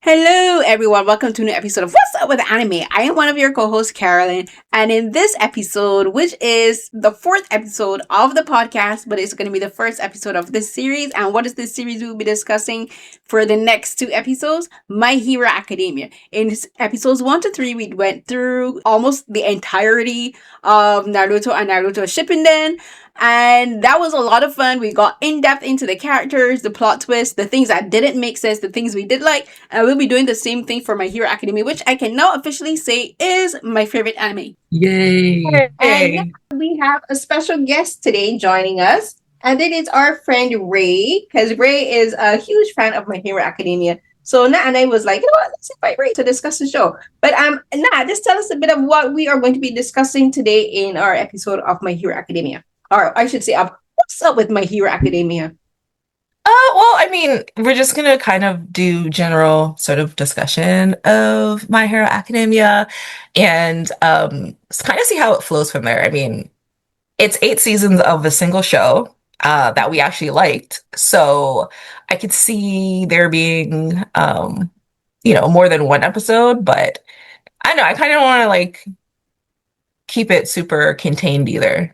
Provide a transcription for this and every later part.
Hello, everyone. Welcome to a new episode of What's Up with Anime. I am one of your co-hosts, Carolyn, and in this episode, which is the fourth episode of the podcast, but it's going to be the first episode of this series. And what is this series we'll be discussing for the next two episodes? My Hero Academia. In episodes 1 to 3, we went through almost the entirety of Naruto and Naruto Shippuden. And that was a lot of fun. We got in depth into the characters, the plot twists, the things that didn't make sense, the things we did like. And we'll be doing the same thing for My Hero Academia, which I can now officially say is my favorite anime. Yay! And we have a special guest today joining us. And it is our friend Ray, because Ray is a huge fan of My Hero Academia. So Nat and I was like, you know what, let's invite Ray to discuss the show. But Nat, just tell us a bit of what we are going to be discussing today in our episode of My Hero Academia. Or I should say, what's up with My Hero Academia? We're just gonna kind of do general sort of discussion of My Hero Academia and kind of see how it flows from there. I mean, it's 8 seasons of a single show that we actually liked. So I could see there being more than one episode, but I don't know, I kind of want to like keep it super contained either.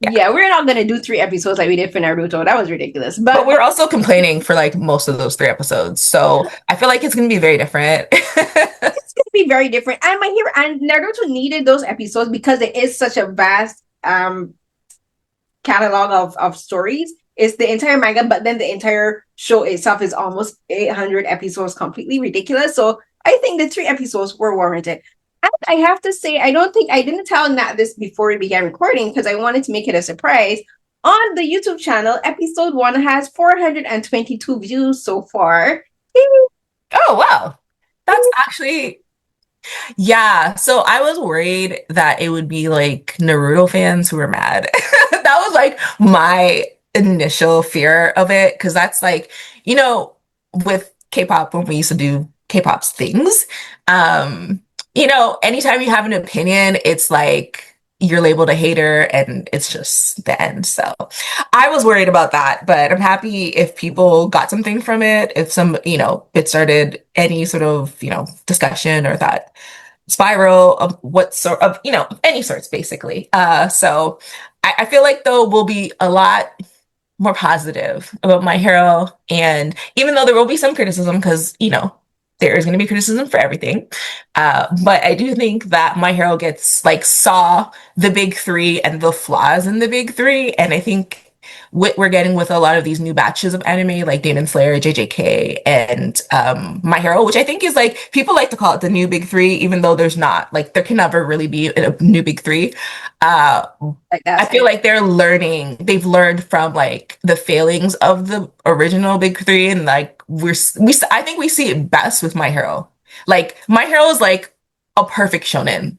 Yeah, we're not gonna do 3 episodes like we did for Naruto. That was ridiculous. But we're also complaining for like most of those 3 episodes. So I feel like it's gonna be very different. It's gonna be very different. And My Hero and Naruto needed those episodes because it is such a vast catalog of stories. It's the entire manga, but then the entire show itself is almost 800 episodes, completely ridiculous. So I think the 3 episodes were warranted. And I have to say, I didn't tell Nat this before we began recording because I wanted to make it a surprise. On the YouTube channel, episode 1 has 422 views so far. Oh, wow. That's actually, yeah. So I was worried that it would be like Naruto fans who were mad. That was like my initial fear of it. Because that's like, with K-pop, when we used to do K-pop's things, anytime you have an opinion, it's like you're labeled a hater and it's just the end. So I was worried about that, but I'm happy if people got something from it, if it started any sort of, discussion or that spiral of what sort of, any sorts basically. So I feel like though we'll be a lot more positive about My Hero. And even though there will be some criticism, because, there is going to be criticism for everything. But I do think that My Hero saw the big 3 and the flaws in the big 3. And I think what we're getting with a lot of these new batches of anime, like Demon Slayer, JJK, and My Hero, which I think is like, people like to call it the new big 3, even though there's not, like, there can never really be a new big 3. I feel like they've learned from like the failings of the original big 3, and like I think we see it best with My Hero. Like My Hero is like a perfect shonen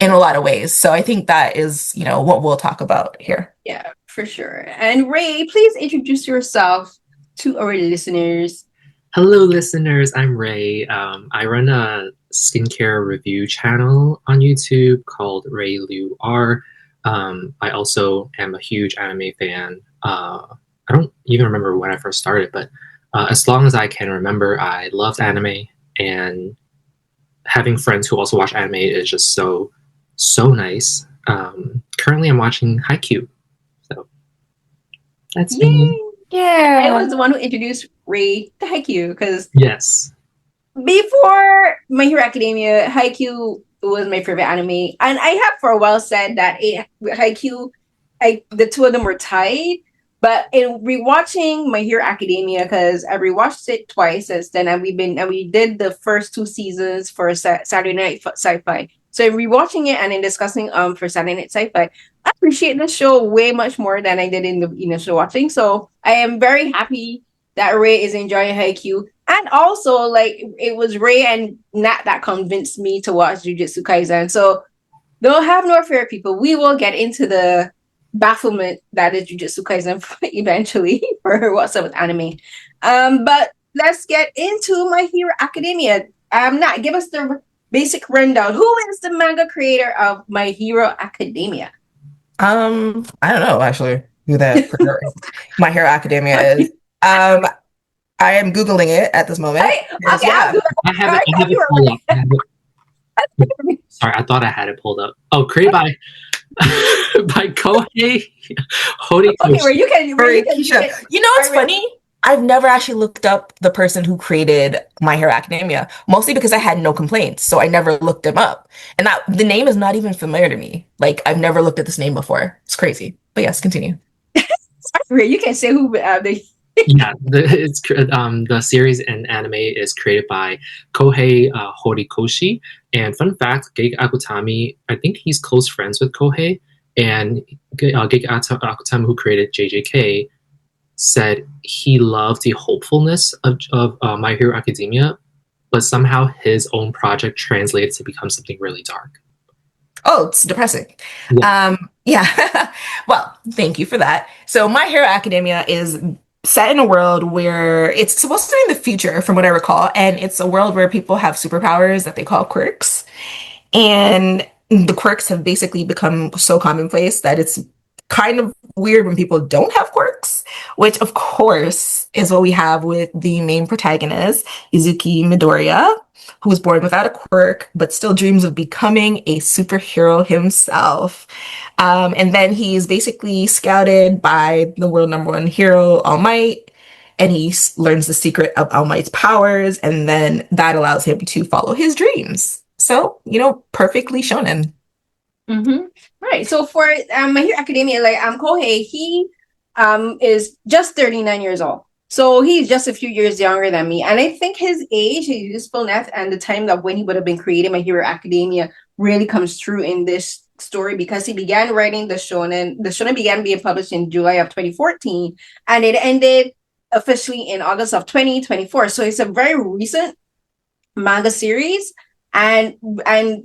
in a lot of ways. So I think that is, what we'll talk about here. Yeah, for sure. And Ray, please introduce yourself to our listeners. Hello, listeners. I'm Ray. I run a skincare review channel on YouTube called Ray Liu R. I also am a huge anime fan. I don't even remember when I first started, but as long as I can remember, I loved anime, and having friends who also watch anime is just so nice. Currently, I'm watching Haikyuu, so that's me. Yeah, I was the one who introduced Ray to Haikyuu because yes, before My Hero Academia, Haikyuu was my favorite anime, and I have for a while said that Haikyuu, the two of them were tied. But in rewatching My Hero Academia, because I rewatched it twice since then, and we did the first 2 seasons for Saturday Night Sci-Fi. So in rewatching it and in discussing for Saturday Night Sci-Fi, I appreciate the show way much more than I did in the initial watching. So I am very happy that Ray is enjoying Haikyuu. And also, like, it was Ray and Nat that convinced me to watch Jujutsu Kaisen. So don't have no fear, people. We will get into the bafflement that is Jujutsu Kaisen eventually for What's Up with Anime. But let's get into My Hero Academia. Nat, give us the basic rundown. Who is the manga creator of My Hero Academia? I don't know actually who that My Hero Academia is. I am Googling it at this moment. Okay, Yeah. I have it pulled up. Sorry, I thought I had it pulled up. Oh, created by Kohei Horikoshi. Okay, where you can, You know what's funny? I've never actually looked up the person who created My Hero Academia, mostly because I had no complaints, so I never looked him up. And that the name is not even familiar to me. Like I've never looked at this name before. It's crazy. But yes, continue. Sorry, you can say who they. Yeah, the series and anime is created by Kohei Horikoshi. And fun fact, Gege Akutami, I think he's close friends with Kohei. And Gege Akutami, who created JJK, said he loved the hopefulness of My Hero Academia, but somehow his own project translated to become something really dark. Oh, it's depressing. Yeah. Yeah. Well, thank you for that. So My Hero Academia is set in a world where it's supposed to be in the future, from what I recall, and it's a world where people have superpowers that they call quirks. And the quirks have basically become so commonplace that it's kind of weird when people don't have quirks, which of course is what we have with the main protagonist, Izuki Midoriya, who was born without a quirk, but still dreams of becoming a superhero himself. And then he's basically scouted by the world number one hero, All Might, and he learns the secret of All Might's powers, and then that allows him to follow his dreams. So, perfectly shonen. Mm-hmm. Right. So for My Hero Academia, like Kohei, he is just 39 years old. So he's just a few years younger than me. And I think his age, his usefulness, and the time that when he would have been creating My Hero Academia really comes through in this story, because he began writing the shonen. The shonen began being published in July of 2014, and it ended officially in August of 2024. So it's a very recent manga series. And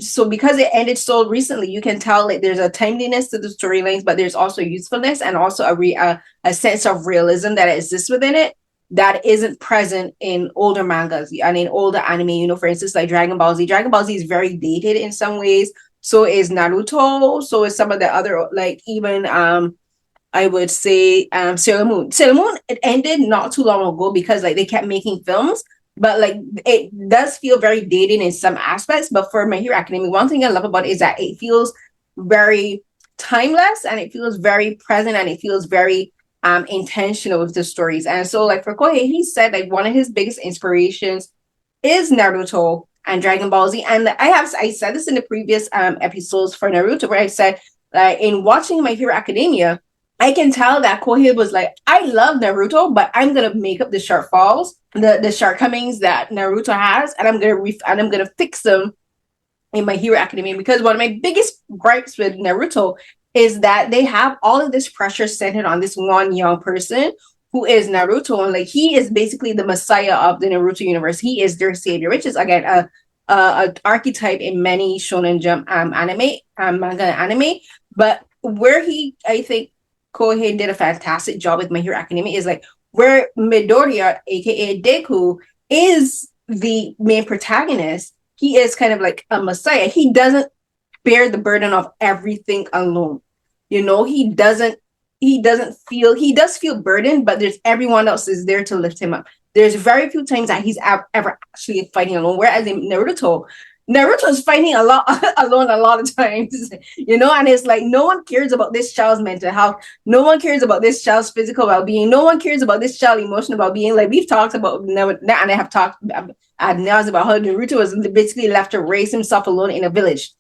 so because it ended so recently, you can tell like there's a timeliness to the storylines, but there's also usefulness and also a sense of realism that exists within it that isn't present in older mangas and in older anime. For instance, like Dragon Ball Z. Dragon Ball Z is very dated in some ways. So is Naruto. So is some of the other, like even I would say Sailor Moon. Sailor Moon, it ended not too long ago because like they kept making films. But like it does feel very dated in some aspects. But for My Hero Academia, one thing I love about it is that it feels very timeless, and it feels very present, and it feels very intentional with the stories. And so like for Kohei, he said like one of his biggest inspirations is Naruto and Dragon Ball Z. And I said this in the previous episodes for Naruto, where I said in watching My Hero Academia, I can tell that Kohei was like, I love Naruto, but I'm gonna make up the shortfalls, the shortcomings that Naruto has, and I'm gonna fix them in My Hero Academia. Because one of my biggest gripes with Naruto is that they have all of this pressure centered on this one young person who is Naruto, and like he is basically the messiah of the Naruto universe. He is their savior, which is again a archetype in many Shonen Jump manga and anime. But where I think Kohei did a fantastic job with My Hero Academia is like where Midoriya, aka Deku, is the main protagonist. He is kind of like a messiah. He doesn't bear the burden of everything alone. He does feel burdened, but there's everyone else is there to lift him up. There's very few times that he's ever actually fighting alone. Whereas in Naruto is fighting a lot alone a lot of times, and it's like no one cares about this child's mental health. No one cares about this child's physical well-being. No one cares about this child's emotional well-being. Like we've talked about, and I have talked ad nauseam about how Naruto was basically left to raise himself alone in a village.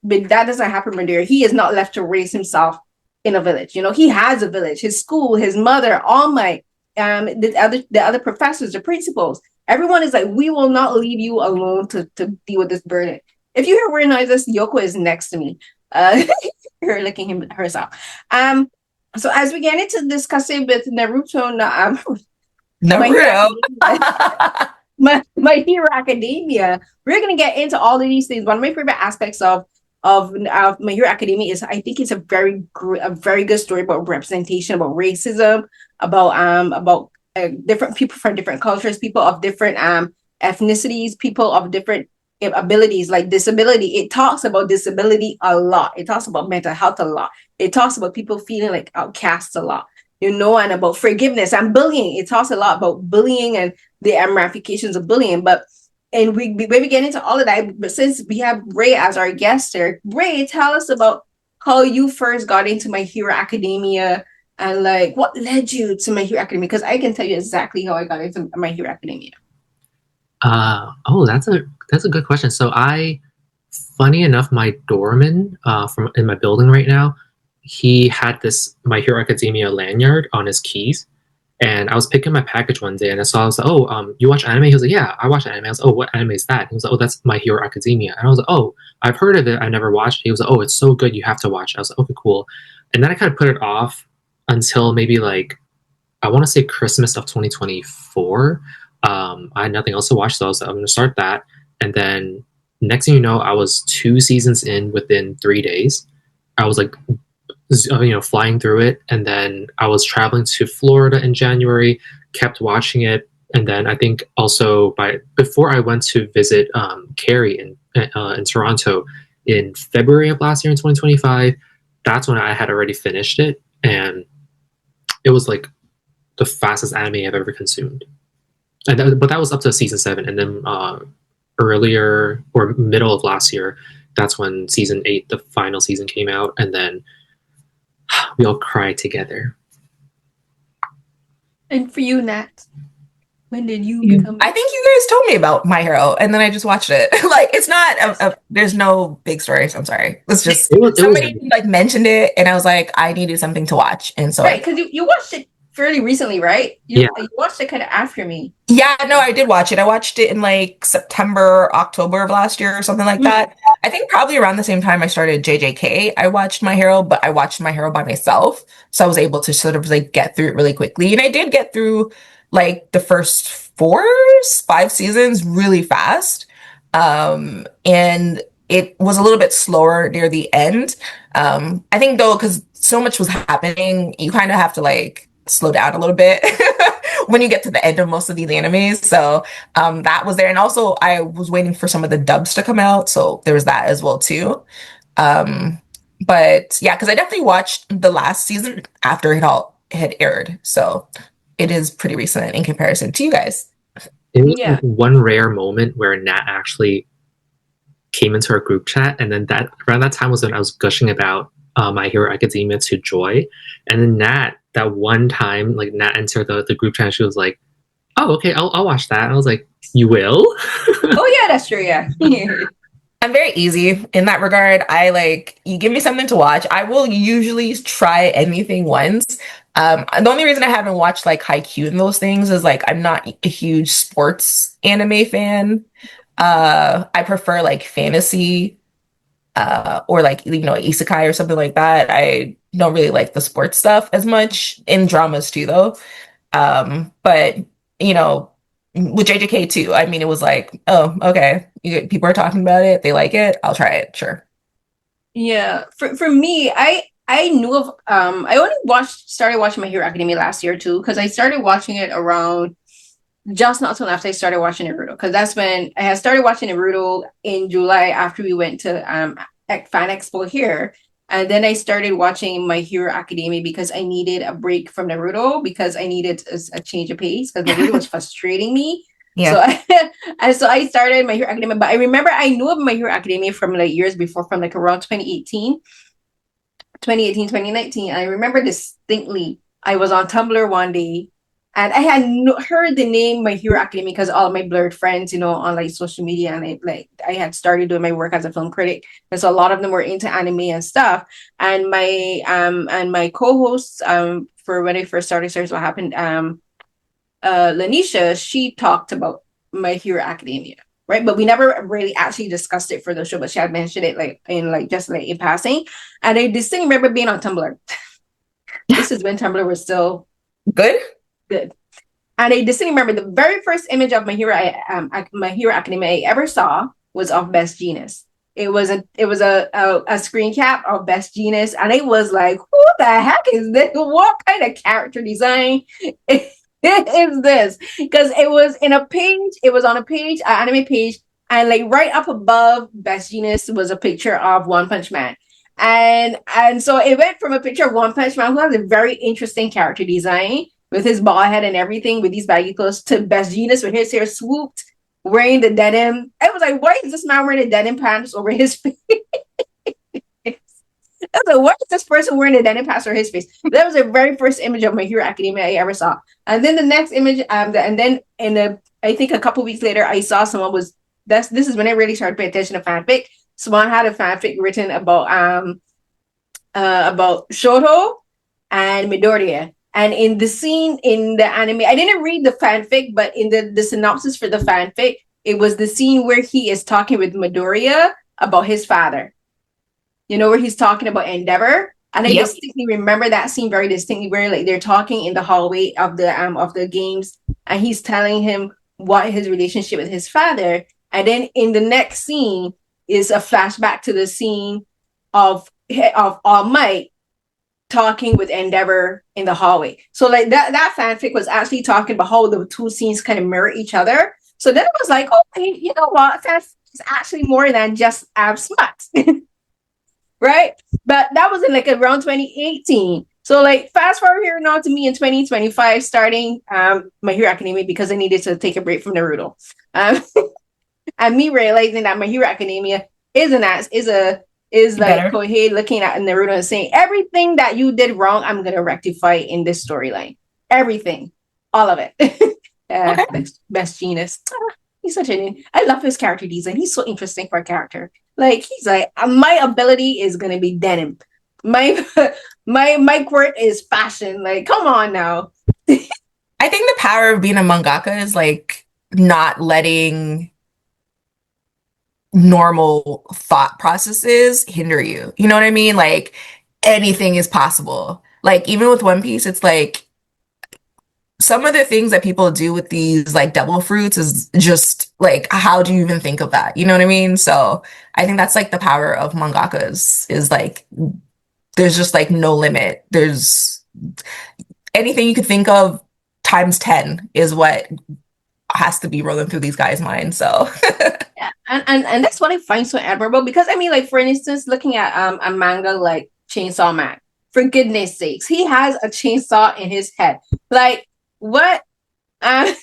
But that doesn't happen with Midoriya. He is not left to raise himself in a village. He has a village, his school, his mother, All Might, the other professors, the principals. Everyone is like, we will not leave you alone to deal with this burden. If you hear weird noises, Yoko is next to me. Her licking herself. So as we get into discussing with Naruto, My Hero Academia, we're gonna get into all of these things. One of my favorite aspects of My Hero Academia is I think it's a very good story about representation, about racism, about different people from different cultures, people of different ethnicities, people of different abilities, like disability. It talks about disability a lot. It talks about mental health a lot. It talks about people feeling like outcasts a lot. and about forgiveness and bullying. It talks a lot about bullying and the ramifications of bullying. And when we get into all of that, but since we have Ray as our guest there, Ray, tell us about how you first got into My Hero Academia and like what led you to My Hero Academia. Because I can tell you exactly how I got into My Hero Academia. That's a good question. So funny enough, my doorman from in my building right now, he had this My Hero Academia lanyard on his keys. And I was picking my package one day and I was like, oh, you watch anime? He was like, yeah, I watch anime. I was like, oh, what anime is that? He was like, oh, that's My Hero Academia. And I was like, oh, I've heard of it. I never watched it. He was like, oh, it's so good. You have to watch it. I was like, okay, cool. And then I kind of put it off until maybe like, I want to say Christmas of 2024. I had nothing else to watch. So I was like, I'm going to start that. And then next thing you know, I was 2 seasons in within 3 days. I was like, flying through it, and then I was traveling to Florida in January, kept watching it, and then I think also before I went to visit Carrie in Toronto in February of last year in 2025, that's when I had already finished it, and it was like the fastest anime I've ever consumed. But that was up to season 7, and then earlier or middle of last year, that's when season 8, the final season, came out, and then we all cried together. And for you, Nat, when did you become? I think you guys told me about My Hero, and then I just watched it. Like, it's not there's no big stories. I'm sorry. It's just somebody like mentioned it, and I was like, I needed something to watch, and so right, because you watched it fairly recently, right? You watched it kind of after me. Yeah, no, I did watch it. I watched it in like September, October of last year or something like that. I think probably around the same time I started JJK, I watched My Hero, but I watched My Hero by myself. So I was able to sort of like get through it really quickly. And I did get through like the first 5 seasons really fast. And it was a little bit slower near the end. I think though, because so much was happening, you kind of have to like slow down a little bit when you get to the end of most of these animes. So that was there. And also I was waiting for some of the dubs to come out. So there was that as well too. But yeah, because I definitely watched the last season after it all had aired. So it is pretty recent in comparison to you guys. It was one rare moment where Nat actually came into our group chat. And then around that time was when I was gushing about My Hero Academia to Joy. And then Nat, that one time, like Nat entered the group chat, she was like, "Oh, okay, I'll watch that." And I was like, "You will?" Oh yeah, that's true. Yeah, I'm very easy in that regard. I like you give me something to watch, I will usually try anything once. The only reason I haven't watched like Haikyuu and those things is like I'm not a huge sports anime fan. I prefer like fantasy or like isekai or something like that. I don't really like the sports stuff as much, in dramas too though. But with JJK too, I mean, it was like, oh, okay, people are talking about it, they like it, I'll try it, sure. Yeah, for me, I knew of I only started watching My Hero Academia last year too, because I started watching it around just not so after I started watching Naruto, because that's when I had started watching Naruto in July after we went to Fan Expo here. And then I started watching My Hero Academia because I needed a break from Naruto, because I needed a change of pace, because Naruto was frustrating me. Yeah. So I started My Hero Academia, but I remember I knew of My Hero Academia from like years before, from like around 2018, 2019. I remember distinctly, I was on Tumblr one day, and I had heard the name My Hero Academia because all of my blurred friends, on like social media, and I had started doing my work as a film critic, and so a lot of them were into anime and stuff. And my co-hosts for when I first started Search What Happened, Lanisha, she talked about My Hero Academia, right? But we never really actually discussed it for the show, but she had mentioned it like in passing. And I distinctly remember being on Tumblr. This is when Tumblr was still good. And I distinctly remember the very first image of My Hero Academia I ever saw was of Best Genius. It was a screen cap of Best Genius, and it was like, who the heck is this? What kind of character design is this? Because it was on a page, an anime page, and like right up above Best Genius was a picture of One Punch Man. And so it went from a picture of One Punch Man, who has a very interesting character design with his bald head and everything, with these baggy clothes, to Best Genius with his hair swooped, wearing the denim. I was like, why is this man wearing the denim pants over his face? I was like, what is this person wearing the denim pants over his face? That was the very first image of My Hero Academia I ever saw. And then the next image, and then I think a couple weeks later, I saw someone was, this is when I really started paying attention to fanfic. Someone had a fanfic written about Shoto and Midoriya. And in the scene in the anime, I didn't read the fanfic, but in the synopsis for the fanfic, it was the scene where he is talking with Midoriya about his father. You know, where he's talking about Endeavor. And I distinctly remember that scene very distinctly, where like they're talking in the hallway of the games, and he's telling him what his relationship with his father. And then in the next scene is a flashback to the scene of All Might talking with Endeavor in the hallway. So like that fanfic was actually talking about how the two scenes kind of mirror each other. So then it was like, oh, you know what? That's actually more than just smut. Right? But that was in like around 2018. So like fast forward here now to me in 2025, starting My Hero Academia because I needed to take a break from Naruto. And me realizing that My Hero Academia is like Kohei looking at Naruto and saying, everything that you did wrong, I'm gonna rectify in this storyline. Everything. All of it. Okay. Best Genius. He's such I love his character design. He's so interesting for a character. Like he's like, my ability is gonna be denim. My quirk is fashion. Like, come on now. I think the power of being a mangaka is like not letting normal thought processes hinder you. You know what I mean? Like anything is possible. Like even with One Piece, it's like some of the things that people do with these like devil fruits is just like, how do you even think of that? You know what I mean? So I think that's like the power of mangakas is like, there's just like no limit. There's anything you could think of times 10 is what has to be rolling through these guys' minds. So yeah, and that's what I find so admirable, because I mean, like for instance, looking at a manga like Chainsaw Man, for goodness sakes, he has a chainsaw in his head. Like what? But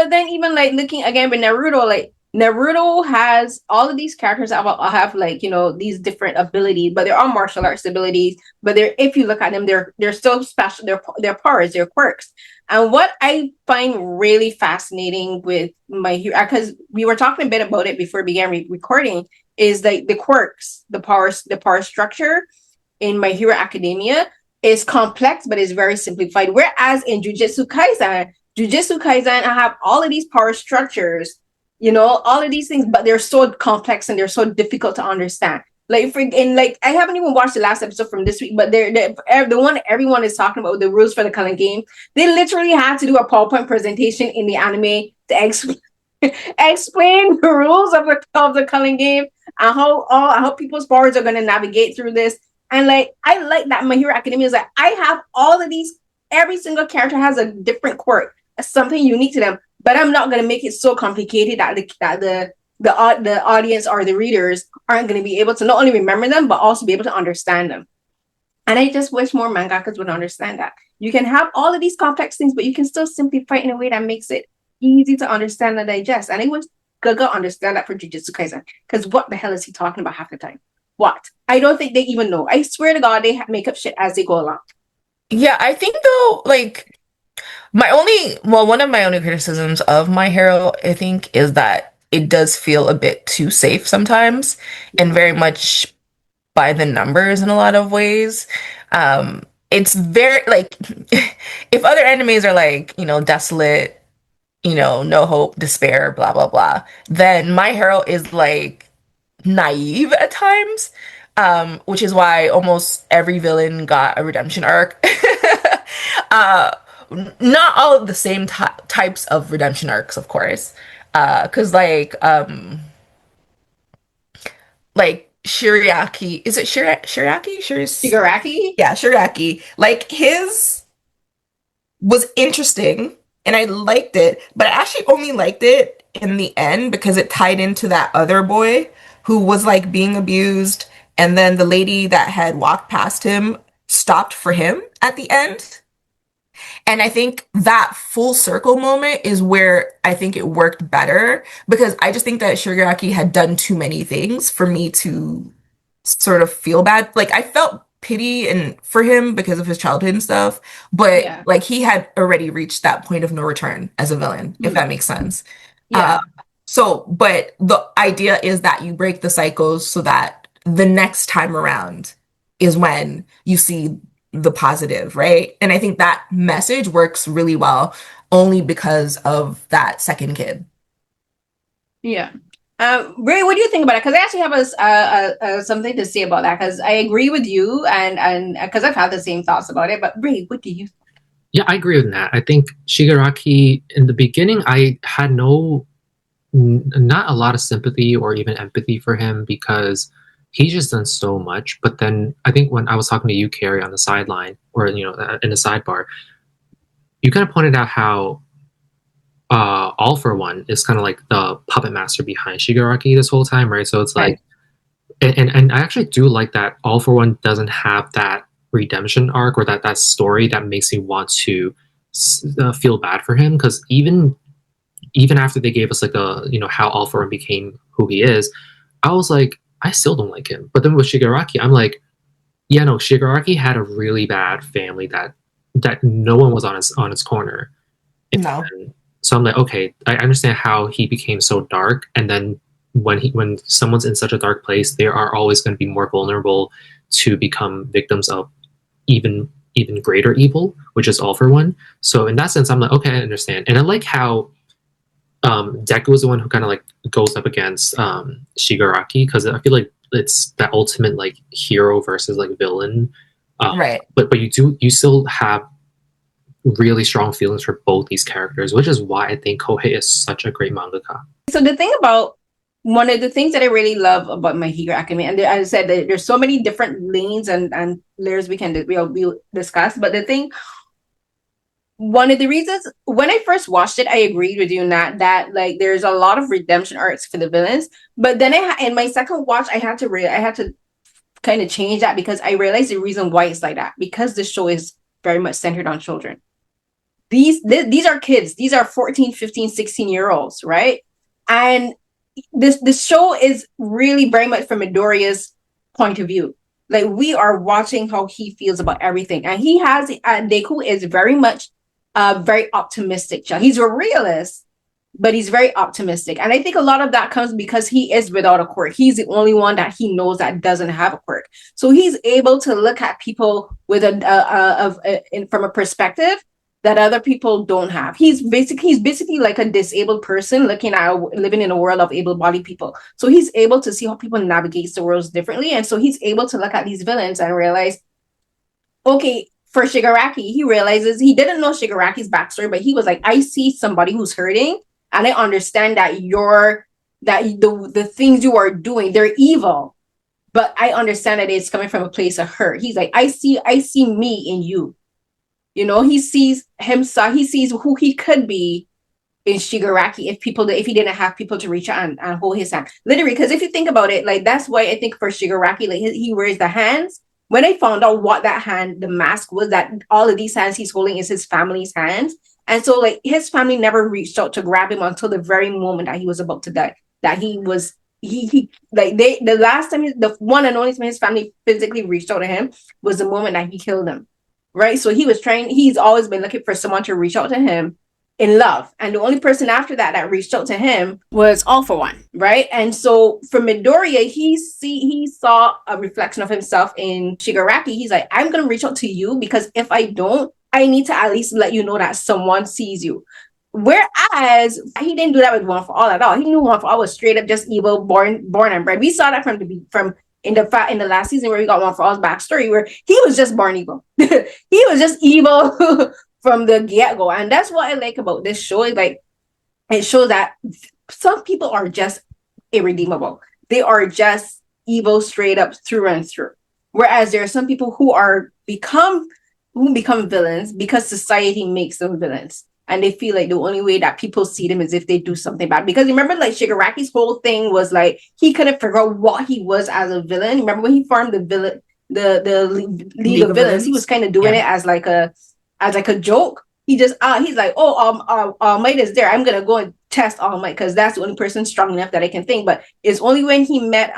then even like looking again with Naruto, like Naruto has all of these characters that have like, you know, these different abilities, but they're all martial arts abilities. But they're, if you look at them, they're still special. They're powers, they're quirks. And what I find really fascinating with My Hero, because we were talking a bit about it before we began recording, is like the quirks, the power structure in My Hero Academia is complex, but it's very simplified. Whereas in Jujutsu Kaisen, I have all of these power structures, you know, all of these things, but they're so complex and they're so difficult to understand. Like I haven't even watched the last episode from this week, but they're the one everyone is talking about, the rules for the Culling game. They literally had to do a PowerPoint presentation in the anime to explain the rules of the Culling game and how people's powers are going to navigate through this. And like I like that My Hero Academia is like, I have all of these. Every single character has a different quirk, something unique to them. But I'm not going to make it so complicated that the audience or the readers aren't going to be able to not only remember them, but also be able to understand them. And I just wish more mangakas would understand that. You can have all of these complex things, but you can still simplify in a way that makes it easy to understand and digest. And I wish Gaga understand that for Jujutsu Kaisen. Because what the hell is he talking about half the time? What? I don't think they even know. I swear to God, they make up shit as they go along. yeah, I think though, like one of my only criticisms of My Hero, I think, is that it does feel a bit too safe sometimes and very much by the numbers in a lot of ways. It's very like if other animes are like, you know, desolate, you know, no hope, despair, blah blah blah, then My Hero is like naive at times, which is why almost every villain got a redemption arc. uh, Not all of the same types of redemption arcs, of course, because like Shiriaki, is it Shiriaki? Shigaraki? Yeah, Shiriaki. Like his was interesting and I liked it, but I actually only liked it in the end because it tied into that other boy who was like being abused And then the lady that had walked past him stopped for him at the end. And I think that full circle moment is where I think it worked better, because I just think that Shigaraki had done too many things for me to sort of feel bad. Like I felt pity and for him because of his childhood and stuff, but Yeah. like he had already reached that point of no return as a villain, if that makes sense. Yeah. But the idea is that you break the cycles so that the next time around is when you see the positive, right? And I think that message works really well only because of that second kid. Yeah. Ray, what do you think about it? Because I actually have something to say about that. Because I agree with you, and because I've had the same thoughts about it. But Ray, what do you? Yeah, I agree with that. I think Shigaraki, in the beginning, I had not a lot of sympathy or even empathy for him because he's just done so much. But then I think when I was talking to you, Carrie, on the sideline or in the sidebar, you kind of pointed out how All for One is kind of like the puppet master behind Shigaraki this whole time, right? So it's like, and I actually do like that All for One doesn't have that redemption arc or that story that makes me want to feel bad for him, because even after they gave us like how All for One became who he is, I was like, I still don't like him. But then with Shigaraki, I'm like, yeah, no, Shigaraki had a really bad family that no one was on his corner. No. And so I'm like, okay, I understand how he became so dark, and then when someone's in such a dark place, they are always going to be more vulnerable to become victims of even greater evil, which is All for One. So in that sense, I'm like, okay, I understand. And I like how Deku is the one who kind of like goes up against Shigaraki, because I feel like it's that ultimate like hero versus like villain. Right. But you still have really strong feelings for both these characters, which is why I think Kohei is such a great mangaka. So the thing about one of the things that I really love about My Hero Academia, and as I said, there's so many different lanes and layers we'll discuss. But the thing, one of the reasons when I first watched it, I agreed with you, Nat, that like there's a lot of redemption arcs for the villains. But then in my second watch, I had to kind of change that, because I realized the reason why it's like that, because the show is very much centered on children. These are kids. These are 14, 15, 16-year-olds, right? And this show is really very much from Midoriya's point of view. Like, we are watching how he feels about everything. And he has, Deku is very much very optimistic child. He's a realist, but he's very optimistic. And I think a lot of that comes because he is without a quirk. He's the only one that he knows that doesn't have a quirk. So he's able to look at people with from a perspective that other people don't have. He's basically like a disabled person living in a world of able-bodied people. So he's able to see how people navigate the worlds differently. And so he's able to look at these villains and realize, okay, for Shigaraki, he realizes he didn't know Shigaraki's backstory, but he was like, I see somebody who's hurting, and I understand that the things you are doing, they're evil, but I understand that it's coming from a place of hurt. He's like, I see me in you. He sees himself, he sees who he could be in Shigaraki if he didn't have people to reach out and hold his hand. Literally, because if you think about it, like, that's why I think for Shigaraki, like, he wears the hands. When I found out what that hand, the mask was, that all of these hands he's holding is his family's hands. And so, like, his family never reached out to grab him until the very moment that he was about to die. That the last time, the one and only time his family physically reached out to him was the moment that he killed them. Right? So he's always been looking for someone to reach out to him in love. And the only person after that reached out to him was All for One, right? And so for Midoriya, he saw a reflection of himself in Shigaraki. He's like, I'm going to reach out to you, because if I don't, I need to at least let you know that someone sees you. Whereas he didn't do that with One for All at all. He knew One for All was straight up just evil, born and bred. We saw that from in the last season, where we got One for All's backstory, where he was just born evil. He was just evil from the get-go. And that's what I like about this show. Is like, it shows that some people are just irredeemable. They are just evil straight up through and through. Whereas there are some people who become villains because society makes them villains. and they feel like the only way that people see them is if they do something bad. Because remember, like Shigaraki's whole thing was like he couldn't figure out what he was as a villain. Remember when he formed the villain, the League of Villains? He was kind of doing it as like a joke. He just he's like, oh, All Might is there. I'm gonna go and test All Might because that's the only person strong enough that I can think. But it's only when he met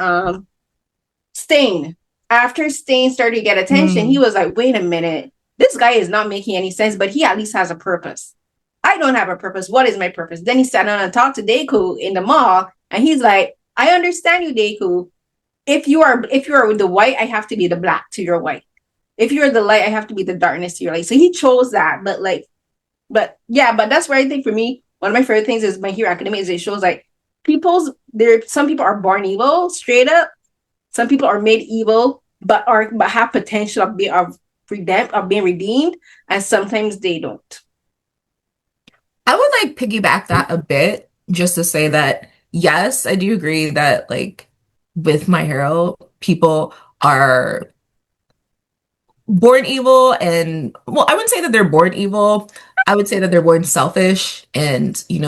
Stain. After Stain started to get attention, he was like, wait a minute, this guy is not making any sense, but he at least has a purpose. I don't have a purpose. What is my purpose? Then he sat down and talked to Deku in the mall, and he's like, I understand you, Deku. If you are with the white, I have to be the black to your white. If you're the light, I have to be the darkness to your light. So he chose that. But that's where I think for me, one of my favorite things is My Hero Academia is it shows like some people are born evil, straight up. Some people are made evil, but have potential of being redeemed, and sometimes they don't. I would like piggyback that a bit just to say that yes, I do agree that like with My Hero, people are born evil, and well, I wouldn't say that they're born evil. I would say that they're born selfish, and they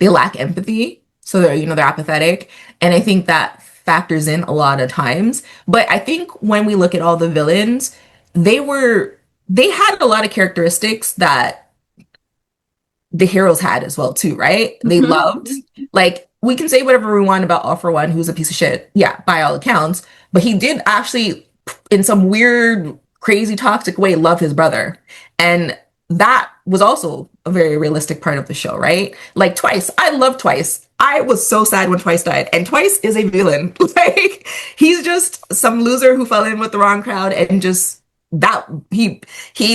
lack empathy, so they're apathetic, and I think that factors in a lot of times. But I think when we look at all the villains, they had a lot of characteristics that the heroes had as well too, right? They loved, like, we can say whatever we want about All For One, who's a piece of shit, yeah, by all accounts, but he did actually, in some weird, crazy, toxic way, love his brother. And that was also a very realistic part of the show, right? Like Twice, I love Twice. I was so sad when Twice died, and Twice is a villain. Like, he's just some loser who fell in with the wrong crowd and just that he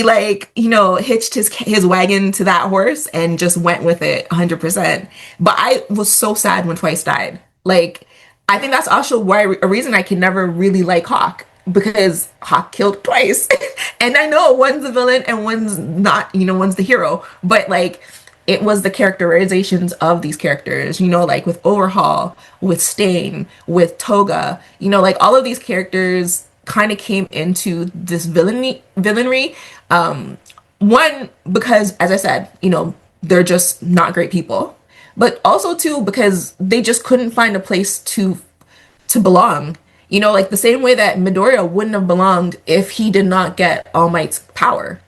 like hitched his wagon to that horse and just went with it 100%. But I was so sad when Twice died. Like, I think that's also a reason I can never really like Hawk, because Hawk killed Twice. And I know one's the villain and one's not, one's the hero, but like it was the characterizations of these characters, like with Overhaul, with Stain, with Toga, like all of these characters kind of came into this villainry. One, because as I said, they're just not great people, but also two, because they just couldn't find a place to belong. Like the same way that Midoriya wouldn't have belonged if he did not get All Might's power.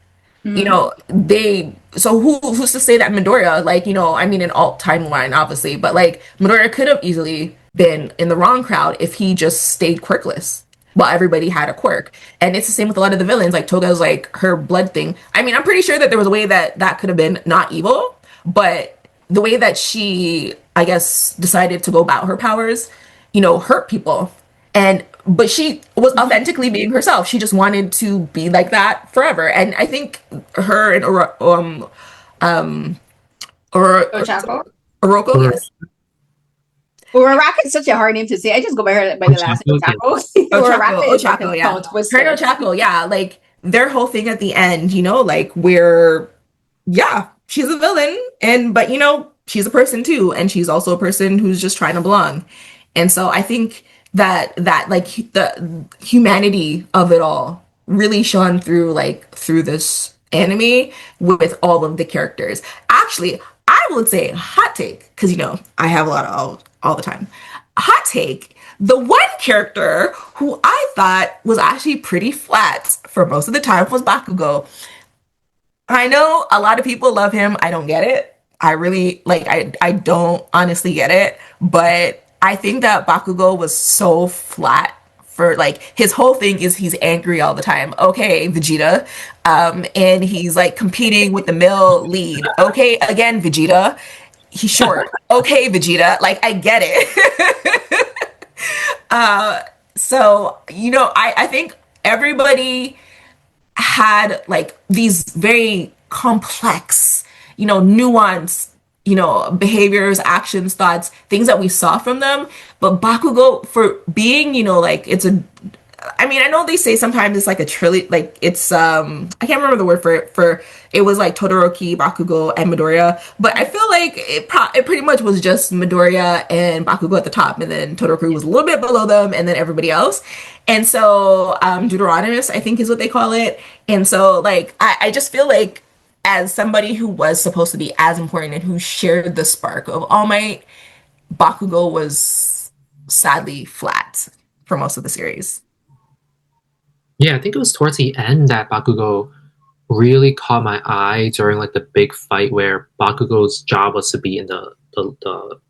So who's to say that Midoriya, like, I mean, in alt timeline, obviously, but like Midoriya could have easily been in the wrong crowd if he just stayed quirkless. Well, everybody had a quirk. And it's the same with a lot of the villains. Like Toga's like her blood thing. I mean, I'm pretty sure that there was a way that could have been not evil, but the way that she, I guess, decided to go about her powers, hurt people. But she was authentically being herself. She just wanted to be like that forever. And I think her and Oroko, yes. Uraraka is such a hard name to say. I just go by her by the last name, Ochako, yeah. Her and Ochako, yeah. Like their whole thing at the end, like she's a villain, but she's a person too, and she's also a person who's just trying to belong. And so I think that like the humanity of it all really shone through this anime with all of the characters. Actually, I would say hot take, because I have a lot of all the time. Hot take, the one character who I thought was actually pretty flat for most of the time was Bakugo. I know a lot of people love him. I don't get it. I really I don't honestly get it, but I think that Bakugo was so flat. For like his whole thing is he's angry all the time. Okay, Vegeta. And he's like competing with the male lead. Okay, again, Vegeta. He's short. Okay, Vegeta. Like, I get it. So, I think everybody had like these very complex, nuanced, behaviors, actions, thoughts, things that we saw from them. But Bakugo, for being, I know they say sometimes it's like a trilogy, like it's I can't remember the word for it was like Todoroki, Bakugo, and Midoriya, but I feel like it pretty much was just Midoriya and Bakugo at the top, and then Todoroki was a little bit below them, and then everybody else. And so Deuteronomous, I think, is what they call it. And so like I just feel like as somebody who was supposed to be as important and who shared the spark of All Might, Bakugo was sadly flat for most of the series. Yeah, I think it was towards the end that Bakugo really caught my eye during like the big fight where Bakugo's job was to be in the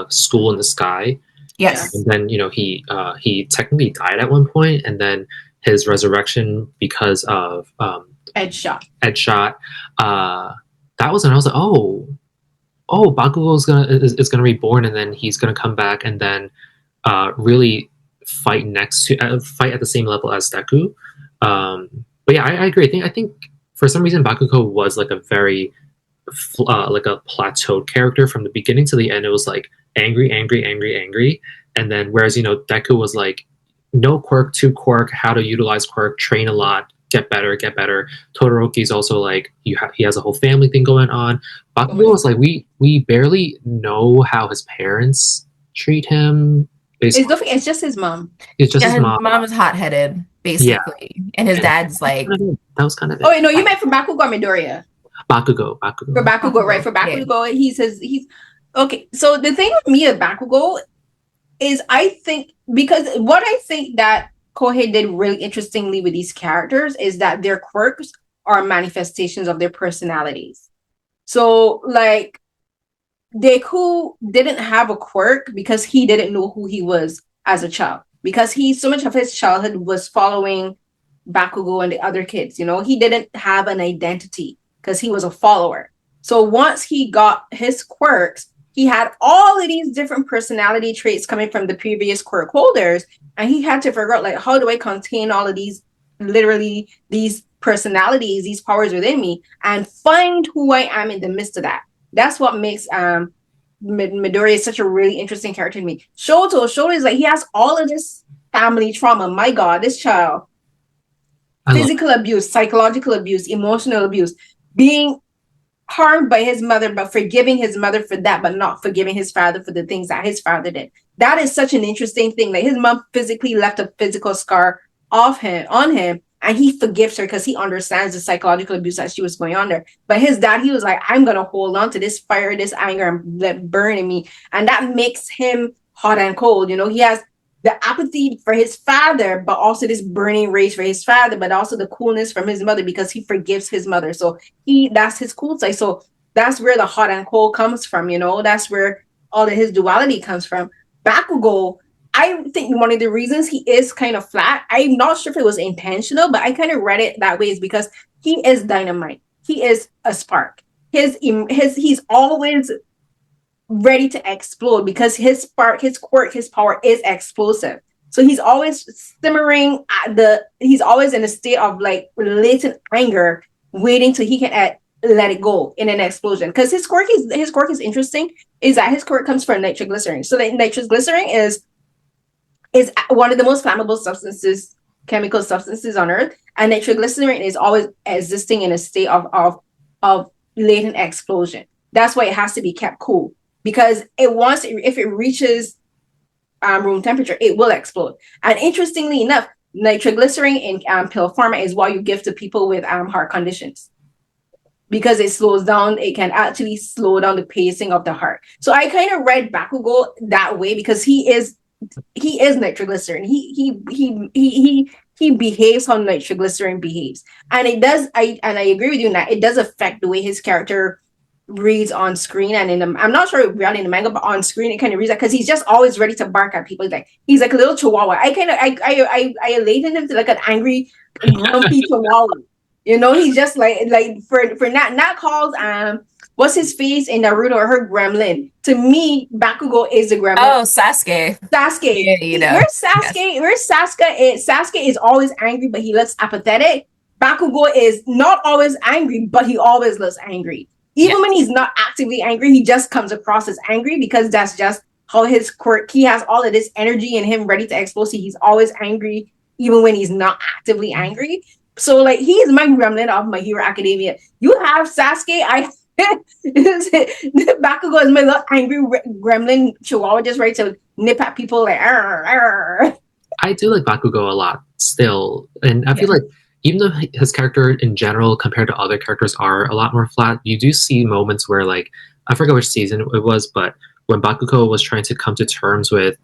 school in the sky. Yes. And then he technically died at one point, and then his resurrection because of Edge shot. That was when I was like, oh, Bakugo's is gonna reborn, and then he's gonna come back, and then really fight fight at the same level as Deku. But yeah, I agree. I think for some reason Bakugo was like a very like a plateaued character from the beginning to the end. It was like angry, and then whereas Deku was like no quirk to quirk, how to utilize quirk, train a lot, get better. Todoroki's also like he has a whole family thing going on. Bakugo was like we barely know how his parents treat him. It's just his mom. It's just his his mom. Mom is hot-headed, basically. Yeah. And his dad's like... That was kind of it. Oh, no, you meant for Bakugo or Midoriya? Bakugo. For Bakugo, right. For Bakugo, yeah. he's... Okay, so the thing with me at Bakugo is I think that Kohei did really interestingly with these characters is that their quirks are manifestations of their personalities. So, like, Deku didn't have a quirk because he didn't know who he was as a child. Because so much of his childhood was following Bakugo and the other kids. He didn't have an identity because he was a follower. So once he got his quirks, he had all of these different personality traits coming from the previous quirk holders, and he had to figure out, like, how do I contain all of these, literally these personalities, these powers within me, and find who I am in the midst of that. That's what makes Midoriya such a really interesting character to me. Shoto is like, he has all of this family trauma. My God, this child. Physical abuse, psychological abuse, emotional abuse, being harmed by his mother, but forgiving his mother for that, but not forgiving his father for the things that his father did. That is such an interesting thing. Like, his mom physically left a physical scar on him, and he forgives her because he understands the psychological abuse that she was going on there. But his dad, he was like, I'm going to hold on to this fire, this anger, and let it burn in me. And that makes him hot and cold. He has the apathy for his father, but also this burning rage for his father, but also the coolness from his mother because he forgives his mother. So that's his cool side. So that's where the hot and cold comes from, That's where all of his duality comes from. Bakugo, I think one of the reasons he is kind of flat, I'm not sure if it was intentional, but I kind of read it that way, is because he is dynamite. He is a spark. He's always ready to explode because his spark, his quirk, his power is explosive. So he's always simmering he's always in a state of like latent anger, waiting till he can let it go in an explosion. Because his quirk is interesting, is that his quirk comes from nitroglycerin. So the nitroglycerin is one of the most flammable chemical substances on Earth, and nitroglycerin is always existing in a state of latent explosion. That's why it has to be kept cool, because if it reaches room temperature, it will explode. And interestingly enough, nitroglycerin in pill format is what you give to people with heart conditions, because it can actually slow down the pacing of the heart. So I kind of read Bakugo that way, because he is nitroglycerin. He behaves how nitroglycerin behaves, and it does. I agree with you in that it does affect the way his character reads on screen, and I'm not sure really in the manga, but on screen it kind of reads that, because he's just always ready to bark at people. He's like a little chihuahua. I related him to like an angry, grumpy chihuahua. He's just like for Nat calls what's his face in Naruto, her gremlin. To me, Bakugo is a gremlin. Oh, Sasuke. Yeah, where's Sasuke? Yes. Where's Sasuke? Sasuke is always angry, but he looks apathetic. Bakugo is not always angry, but he always looks angry. Even when he's not actively angry, he just comes across as angry, because that's just how his quirk. He has all of this energy in him ready to explode. So he's always angry, even when he's not actively angry. So he's my gremlin of My Hero Academia. You have Sasuke. Bakugo is my little angry gremlin chihuahua, just ready to nip at people like. Arr, arr. I do like Bakugo a lot still, and I feel like even though his character in general compared to other characters are a lot more flat, you do see moments where, like, I forget which season it was, but when Bakugo was trying to come to terms with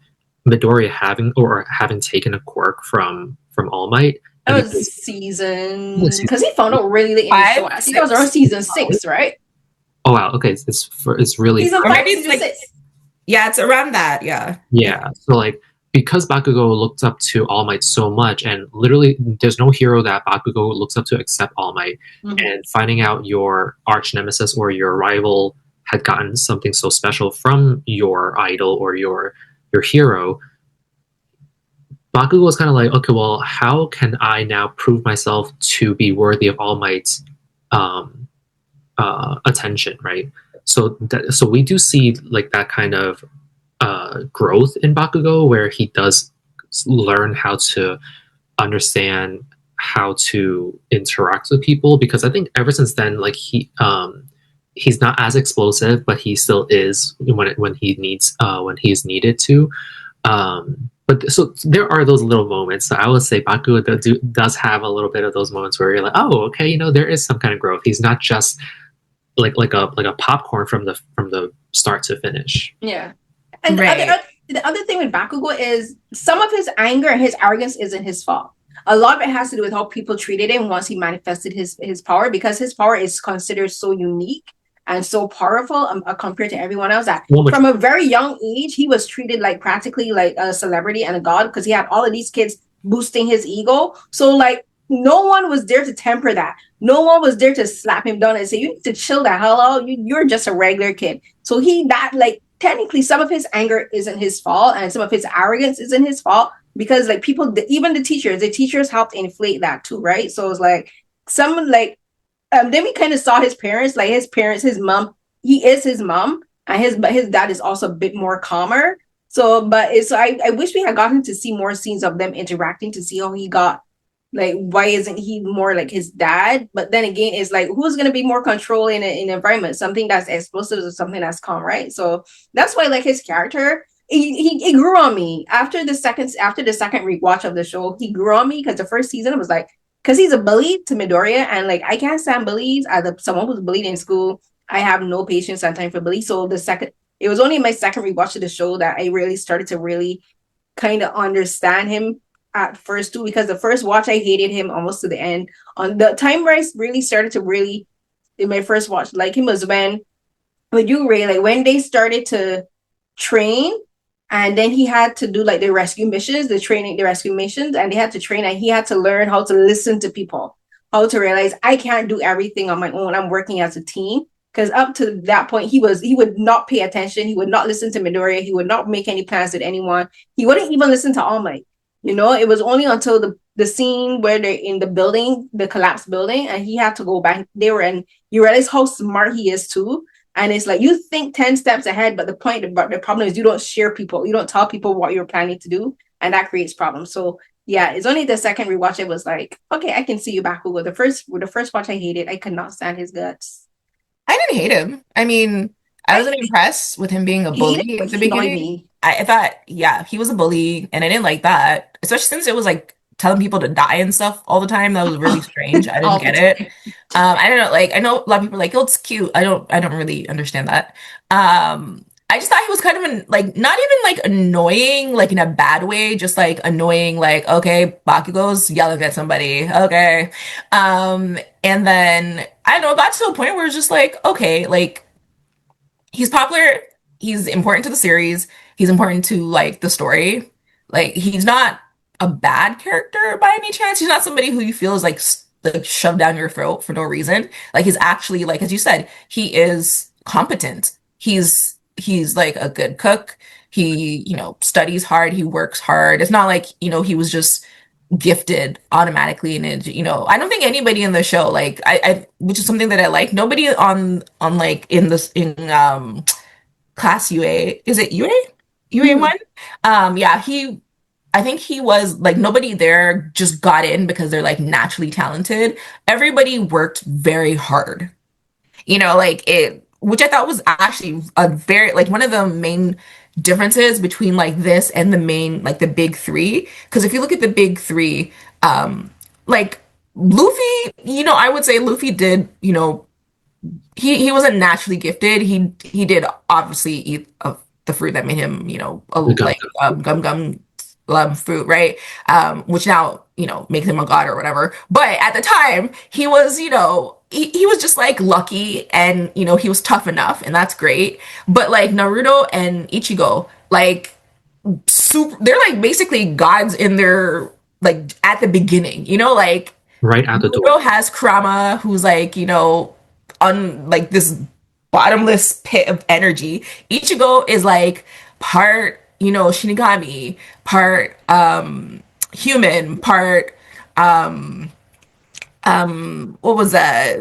Midoriya having taken a quirk from All Might. That And was season because because he found out really late in the show. I think that was around season 6, right? oh wow, okay, it's really Season Or 5, maybe it's season like 6. yeah, it's around that. Yeah. yeah. So like because Bakugo looked up to All Might so much, and literally there's no hero that Bakugo looks up to except All Might, and finding out your arch nemesis or your rival had gotten something so special from your idol or your hero, Bakugo was kind of like, okay, well, how can I now prove myself to be worthy of All Might's attention, right? So we do see like that kind of growth in Bakugo, where he does learn how to understand how to interact with people. Because I think ever since then, like he's not as explosive, but he still is when he's needed to. But so there are those little moments. So I would say Bakugo does have a little bit of those moments where you're like, oh, okay, there is some kind of growth. He's not just like a popcorn from the start to finish. Yeah. And Right. the other thing with Bakugo is some of his anger and his arrogance isn't his fault. A lot of it has to do with how people treated him once he manifested his power, because his power is considered so unique and so powerful compared to everyone else that from a very young age, he was treated like practically like a celebrity and a god, because he had all of these kids boosting his ego. So like no one was there to temper that. No one was there to slap him down and say, you need to chill the hell out. You're just a regular kid. So technically some of his anger isn't his fault, and some of his arrogance isn't his fault, because like people, even the teachers helped inflate that too, right? So it's like someone like then we kind of saw his parents, his mom, he is his mom, and his dad is also a bit more calmer. So I wish we had gotten to see more scenes of them interacting to see how he got, like, why isn't he more like his dad? But then again, it's like, who's going to be more control in an environment, something that's explosive or something that's calm, right? So that's why, like, his character, he grew on me after the second rewatch of the show. He grew on me because the first season was like, because he's a bully to Midoriya, and like I can't stand bullies. As someone who's bullied in school, I have no patience and time for bullies. So it was only my second rewatch of the show that I really started to really kind of understand him at first too, because the first watch I hated him almost to the end. On the time where I really started to really, in my first watch, like him was when you, Ray, like when they started to train, and then he had to do like the rescue missions, the rescue missions, and they had to train, and he had to learn how to listen to people, how to realize I can't do everything on my own. I'm working as a team. Because up to that point, he would not pay attention. He would not listen to Midoriya. He would not make any plans with anyone. He wouldn't even listen to All Might. It was only until the scene where they're in the building, the collapsed building, and he had to go back. And you realize how smart he is too. And it's like, you think 10 steps ahead, but the problem is you don't share people. You don't tell people what you're planning to do. And that creates problems. So yeah, it's only the second rewatch it was like, okay, I can see you back. With the first watch I hated. I could not stand his guts. I didn't hate him. I mean, I wasn't impressed with him being a bully at the beginning. I thought, yeah, he was a bully, and I didn't like that, especially since it was like telling people to die and stuff all the time. That was really strange. I didn't get it. I don't know. Like, I know a lot of people are like, oh, it's cute. I don't really understand that. I just thought he was kind of like not even like annoying, like in a bad way, just like annoying, like, okay, Bakugo's yelling at somebody. Okay. And then I don't know, it got to a point where it's just like, okay, like he's popular, he's important to the series, he's important to like the story. Like he's not a bad character by any chance. He's not somebody who you feel is like shoved down your throat for no reason. Like he's actually, like as you said, he is competent. He's like a good cook. He, studies hard, he works hard. It's not like, he was just gifted automatically, and I don't think anybody in the show, like I which is something that I like, nobody on like in class UA, is it UA 1, yeah, I think he was like, nobody there just got in because they're like naturally talented. Everybody worked very hard, like it, which I thought was actually a very, like, one of the main differences between like this and the main, like the big three. Because if you look at the big three, like Luffy, I would say Luffy did, he wasn't naturally gifted. He did obviously eat of the fruit that made him, The gum like gum gum fruit, right? Which now, makes him a god or whatever. But at the time, he was, he was just like lucky and, he was tough enough, and that's great. But like Naruto and Ichigo, like they're like basically gods in their like at the beginning, like right out the Naruto door. has Kurama, who's like, on like this bottomless pit of energy. Ichigo is like part, Shinigami, part human, part what was that?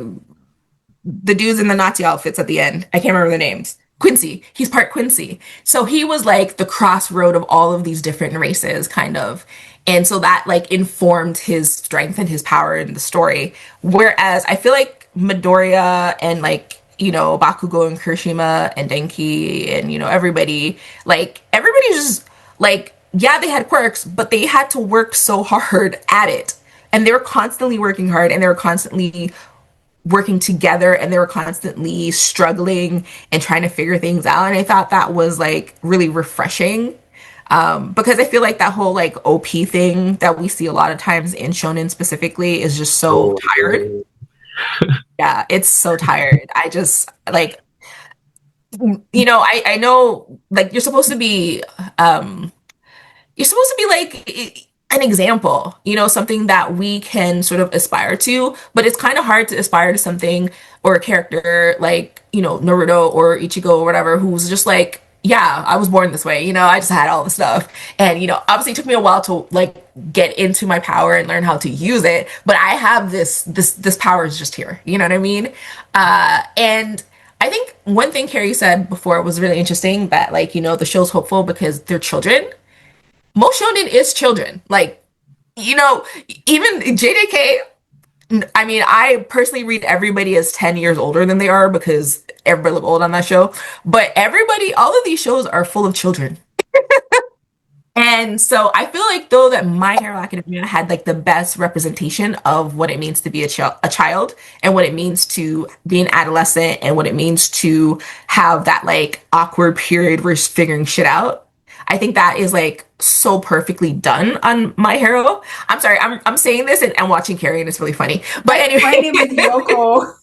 The dudes in the Nazi outfits at the end. I can't remember the names. Quincy. He's part Quincy. So he was like the crossroad of all of these different races, kind of. And so that like informed his strength and his power in the story. Whereas I feel like Midoriya and like, Bakugo and Kirishima and Denki and, everybody's just like, yeah, they had quirks, but they had to work so hard at it. And they were constantly working hard and they were constantly working together and they were constantly struggling and trying to figure things out. And I thought that was like really refreshing. Because I feel like that whole like OP thing that we see a lot of times in shonen specifically is just so tired. Yeah, it's so tired. I just like, I know like you're supposed to be like an example, something that we can sort of aspire to, but it's kind of hard to aspire to something or a character like, Naruto or Ichigo or whatever, who's just like, yeah, I was born this way, I just had all the stuff. And, obviously it took me a while to like get into my power and learn how to use it, but I have this power is just here. You know what I mean? And I think one thing Carrie said before was really interesting that like, the show's hopeful because they're children. Most shonen is children. Like, even JJK, I mean, I personally read everybody as 10 years older than they are because everybody look old on that show. But all of these shows are full of children. And so I feel like though that My Hero Academia had like the best representation of what it means to be a child and what it means to be an adolescent and what it means to have that like awkward period where you're figuring shit out. I think that is like so perfectly done on My Hero. I'm sorry, I'm saying this and I'm watching Carrie and it's really funny. But anyway, My name is Yoko.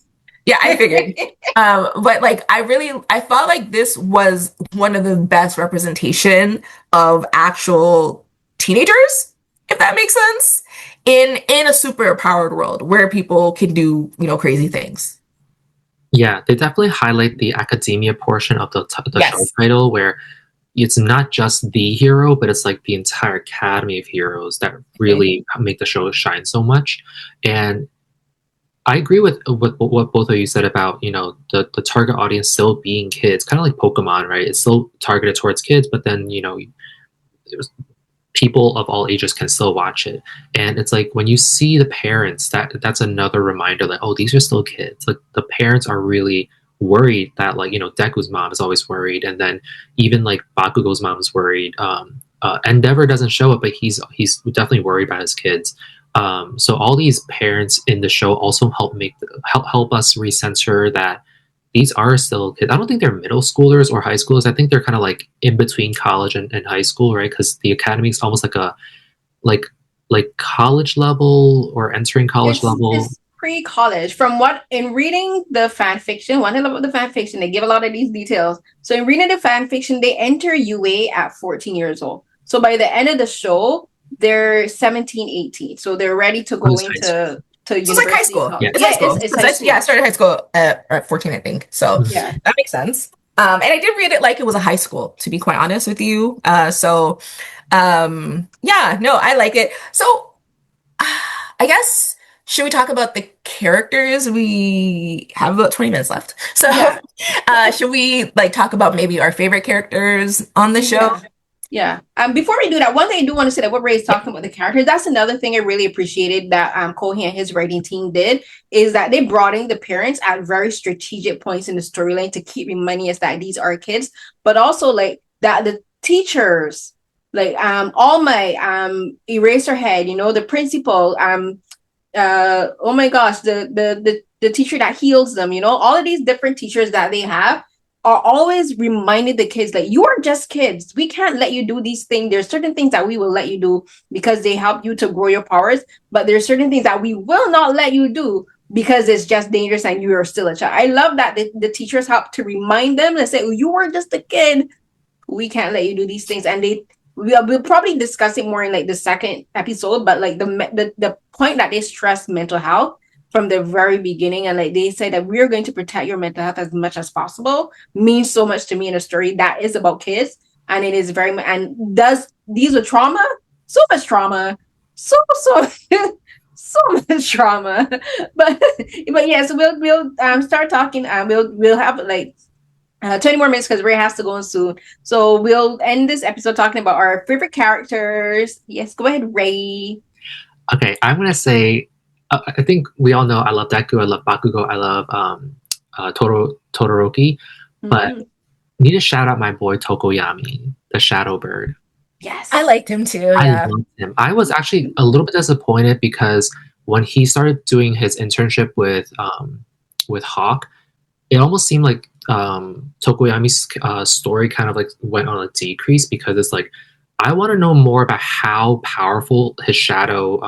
Yeah, I figured. But like I felt like this was one of the best representation of actual teenagers, if that makes sense, in a super powered world where people can do, crazy things. Yeah, they definitely highlight the academia portion of the Yes. show title where it's not just the hero, but it's like the entire academy of heroes that really make the show shine so much. And I agree with what both of you said about, the target audience still being kids, kind of like Pokemon, right? It's still targeted towards kids, but then, people of all ages can still watch it. And it's like when you see the parents, that's another reminder that, oh, these are still kids. Like the parents are really worried that like, Deku's mom is always worried. And then even like Bakugo's mom is worried. Endeavor doesn't show it, but he's definitely worried about his kids. So all these parents in the show also help us recenter that these are still kids. I don't think they're middle schoolers or high schoolers. I think they're kind of like in between college and high school, right? Because the academy is almost like a like college level or entering college level. It's pre-college. From what in reading the fan fiction, one thing about the fan fiction, they give a lot of these details. So in reading the fan fiction, they enter UA at 14 years old. So by the end of the show, they're 17, 18. So they're ready to go into it's like high school. Yeah. It's high school. It's high school. Yeah, I started high school at 14, I think. So Yeah. that makes sense. And I did read it like it was a high school, to be quite honest with you. Yeah, no, I like it. So I guess should we talk about the characters? We have about 20 minutes left. So should we like talk about maybe our favorite characters on the show? Yeah. Before we do that, one thing I do want to say that what Ray's talking about the characters, that's another thing I really appreciated that Kohei and his writing team did, is that they brought in the parents at very strategic points in the storyline to keep reminding us that these are kids, but also like that the teachers, like All Might, Eraserhead, the principal, oh my gosh, the teacher that heals them, you know, all of these different teachers that they have are always reminding the kids like, you are just kids. We can't let you do these things. There's certain things that we will let you do because they help you to grow your powers, but there's certain things that we will not let you do because it's just dangerous and you are still a child. I love that the teachers help to remind them and say, oh, you were just a kid. We can't let you do these things. And we'll probably discuss it more in like the second episode, but like the point that they stress mental health from the very beginning, and like they say that we're going to protect your mental health as much as possible, means so much to me in a story that is about kids. And it is very much, and does these with trauma, so much trauma, so so much trauma. But yeah, so we'll start talking. We'll have like 20 more minutes because Ray has to go soon. So we'll end this episode talking about our favorite characters. Yes, go ahead, Ray. Okay, I'm gonna say, I think we all know I love Deku, I love Bakugo, I love Todoroki, but need to shout out my boy Tokoyami, the Shadow Bird. Yes, I liked him too. I Yeah, loved him. I was actually a little bit disappointed because when he started doing his internship with Hawk, it almost seemed like Tokoyami's story kind of like went on a decrease, because it's like, I want to know more about how powerful his shadow,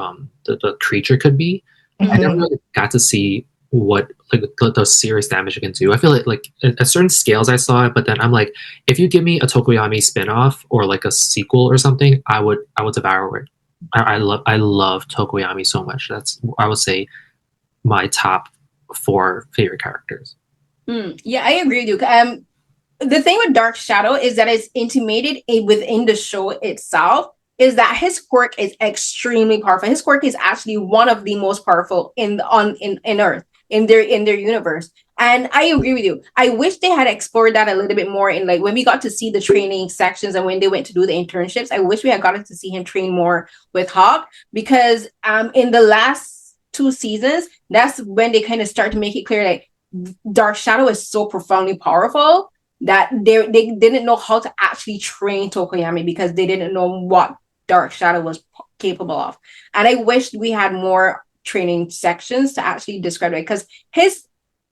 the creature, could be. I never really got to see what like the serious damage it can do. I feel like at certain scales I saw it, but then I'm like, if you give me a Tokoyami spinoff or like a sequel or something, I would devour it. I love Tokoyami so much. That's, I would say, my top 4 favorite characters. Yeah, I agree with you. The thing with Dark Shadow is that it's intimated within the show itself, is that his quirk is extremely powerful. His quirk is actually one of the most powerful in Earth, in their universe. And I agree with you. I wish they had explored that a little bit more in like when we got to see the training sections and when they went to do the internships. I wish we had gotten to see him train more with Hawk, because in the last 2 seasons, that's when they kind of start to make it clear like Dark Shadow is so profoundly powerful that they didn't know how to actually train Tokoyami because they didn't know what Dark Shadow was capable of. And I wished we had more training sections to actually describe it, because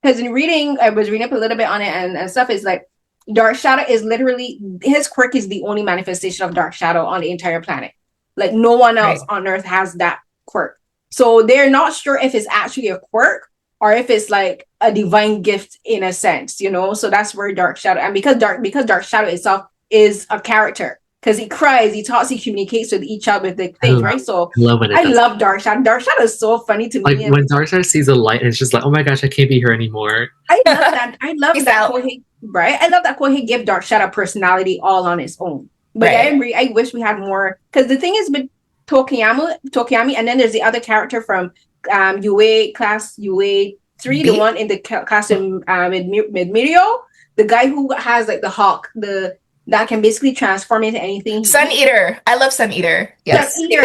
in reading, I was reading up a little bit on it and stuff, is like Dark Shadow is literally, his quirk is the only manifestation of Dark Shadow on the entire planet. Like no one else on Earth has that quirk. So they're not sure if it's actually a quirk or if it's like a divine gift in a sense, you know. So that's where Dark Shadow, and because Dark Shadow itself is a character, because he cries, he talks, he communicates with each other with the things, right? So I love Dark Shadow. Dark Shadow is so funny to me. Like when Dark Shadow sees a light and it's just like, oh my gosh, I can't be here anymore. I love that. I love that Kohei, right? I love that Kohei give Dark Shadow personality all on its own. But I agree. I wish we had more, because the thing is with Tokoyami, and then there's the other character from UA 3, the one in the class with Mirio, the guy who has like the hawk, that can basically transform into anything. Sun Eater. I love Sun Eater. Yes. Sun Eater.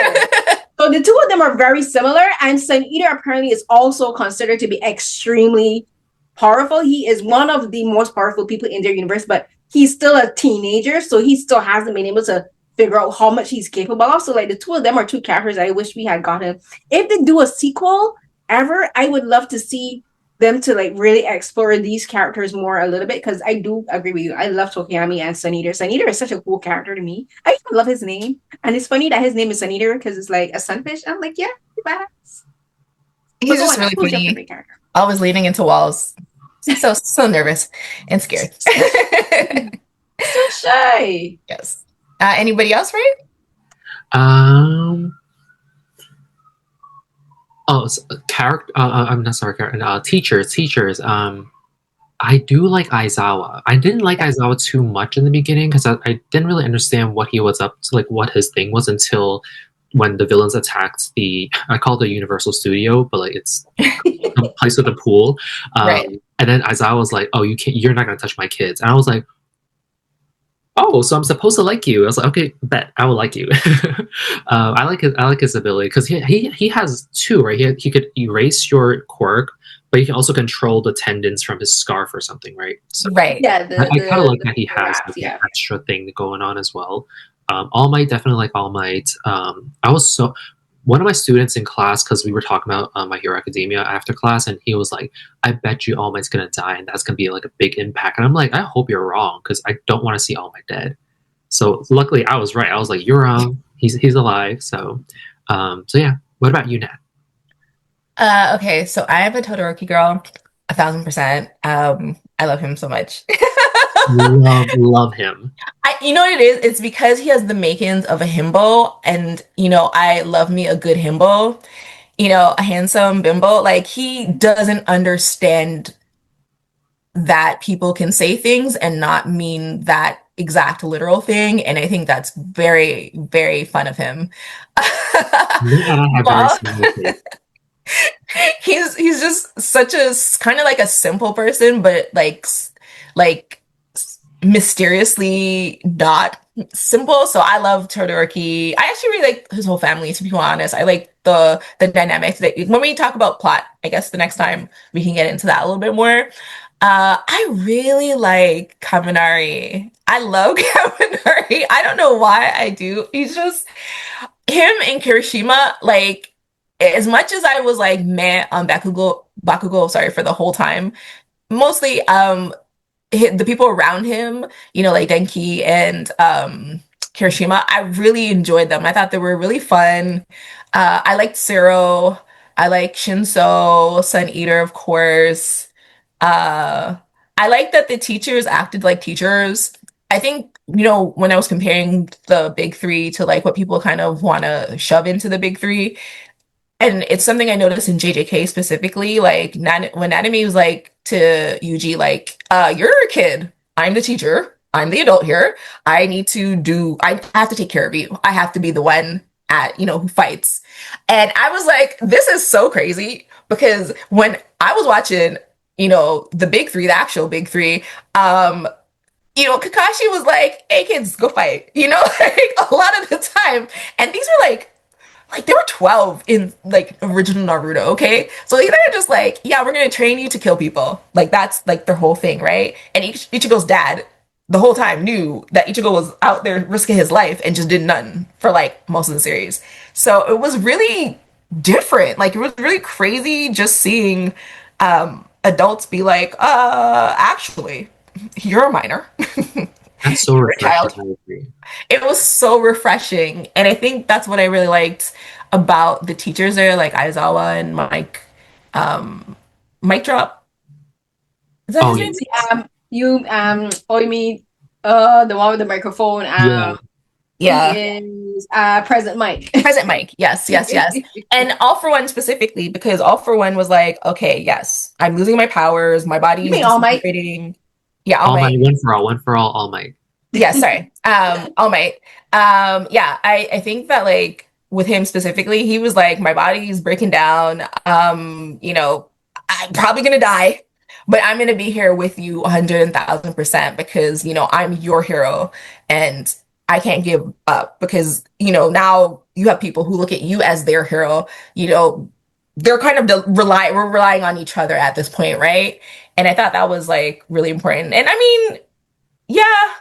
So the two of them are very similar, and Sun Eater apparently is also considered to be extremely powerful. He is one of the most powerful people in their universe, but he's still a teenager, so he still hasn't been able to figure out how much he's capable of. So like the two of them are two characters I wish we had gotten. If they do a sequel ever, I would love to see them to like really explore these characters more a little bit, because I do agree with you. I love Tokoyami and Sun Eater. Sun Eater is such a cool character to me. I love his name, and it's funny that his name is Sun Eater because it's like a sunfish. I'm like, yeah, badass. He's just really funny. Always leaning into walls. So nervous and scared. So shy. Yes. Anybody else, right? Character. I'm not sorry. Teachers. I do like Aizawa. I didn't like Aizawa too much in the beginning because I didn't really understand what he was up to, like what his thing was, until when the villains attacked I call it the Universal Studio, but like it's a place with a pool. Right. And then Aizawa was like, "Oh, you're not gonna touch my kids," and I was like, "Oh, so I'm supposed to like you?" I was like, "Okay, bet I will like you." I like his ability because he has 2, right? He could erase your quirk, but he can also control the tendons from his scarf or something, right? So right. Yeah, I kind of like that he has an extra thing going on as well. All Might, definitely like All Might. one of my students in class, because we were talking about My Hero Academia after class, and he was like, I bet you All Might's gonna die, and that's gonna be like a big impact. And I'm like, I hope you're wrong, because I don't want to see All Might dead. So luckily I was right. I was like, you're wrong. He's alive. So yeah. What about you, Nat? Okay, so I am a Todoroki girl, 1,000%. I love him so much. Love him. You know what it is? It's because he has the makings of a himbo, and I love me a good himbo. A handsome bimbo. Like he doesn't understand that people can say things and not mean that exact literal thing, and I think that's very, very fun of him. You and I have very Well, similar tastes. he's just such a kind of like a simple person, but like mysteriously not simple. So I love Todoroki. I actually really like his whole family, to be honest. I like the dynamics that when we talk about plot, I guess the next time we can get into that a little bit more. I really like Kaminari. I love Kaminari. I don't know why I do. He's just him and Kirishima, like as much as I was like meh on Bakugo, sorry, for the whole time, mostly the people around him, like Denki and Kirishima, I really enjoyed them. I thought they were really fun. I liked Zero. I like Shinso, Sun Eater, of course. Uh, I like that the teachers acted like teachers. I think, when I was comparing the big three to like what people kind of want to shove into the big three, and it's something I noticed in JJK specifically, like when Nanami was like to Yuji, like, you're a kid, I'm the teacher, I'm the adult here. I have to take care of you. I have to be the one who fights. And I was like, this is so crazy because when I was watching, the big three, the actual big three, Kakashi was like, hey kids, go fight, like a lot of the time. And these are like they were 12 in like original Naruto, okay? So they're just like, yeah, we're gonna train you to kill people. Like that's like their whole thing, right? And Ichigo's dad the whole time knew that Ichigo was out there risking his life and just did nothing for like most of the series. So it was really different. Like it was really crazy just seeing adults be like, actually, you're a minor. That's so You're a child. refreshing. I agree. It was so refreshing, and I think that's what I really liked about the teachers there, like Aizawa and Mike. Mike Drop, is that Oh his name? yes. You oh you mean the one with the microphone. Yeah. Yeah, He is President Mike. Present Mike. Yes, yes, yes. And All For One specifically, because All For One was like, okay, yes, I'm losing my powers, my body You is mean All Might? disintegrating. Yeah, All All Might. Might, one for all Might. Yeah, sorry. All Might. Yeah, I think that like with him specifically, he was like, my body's breaking down. I'm probably gonna die, but I'm gonna be here with you 100,000% because I'm your hero and I can't give up because now you have people who look at you as their hero. They're kind of we're relying on each other at this point, right? And I thought that was like really important. And I mean, yeah,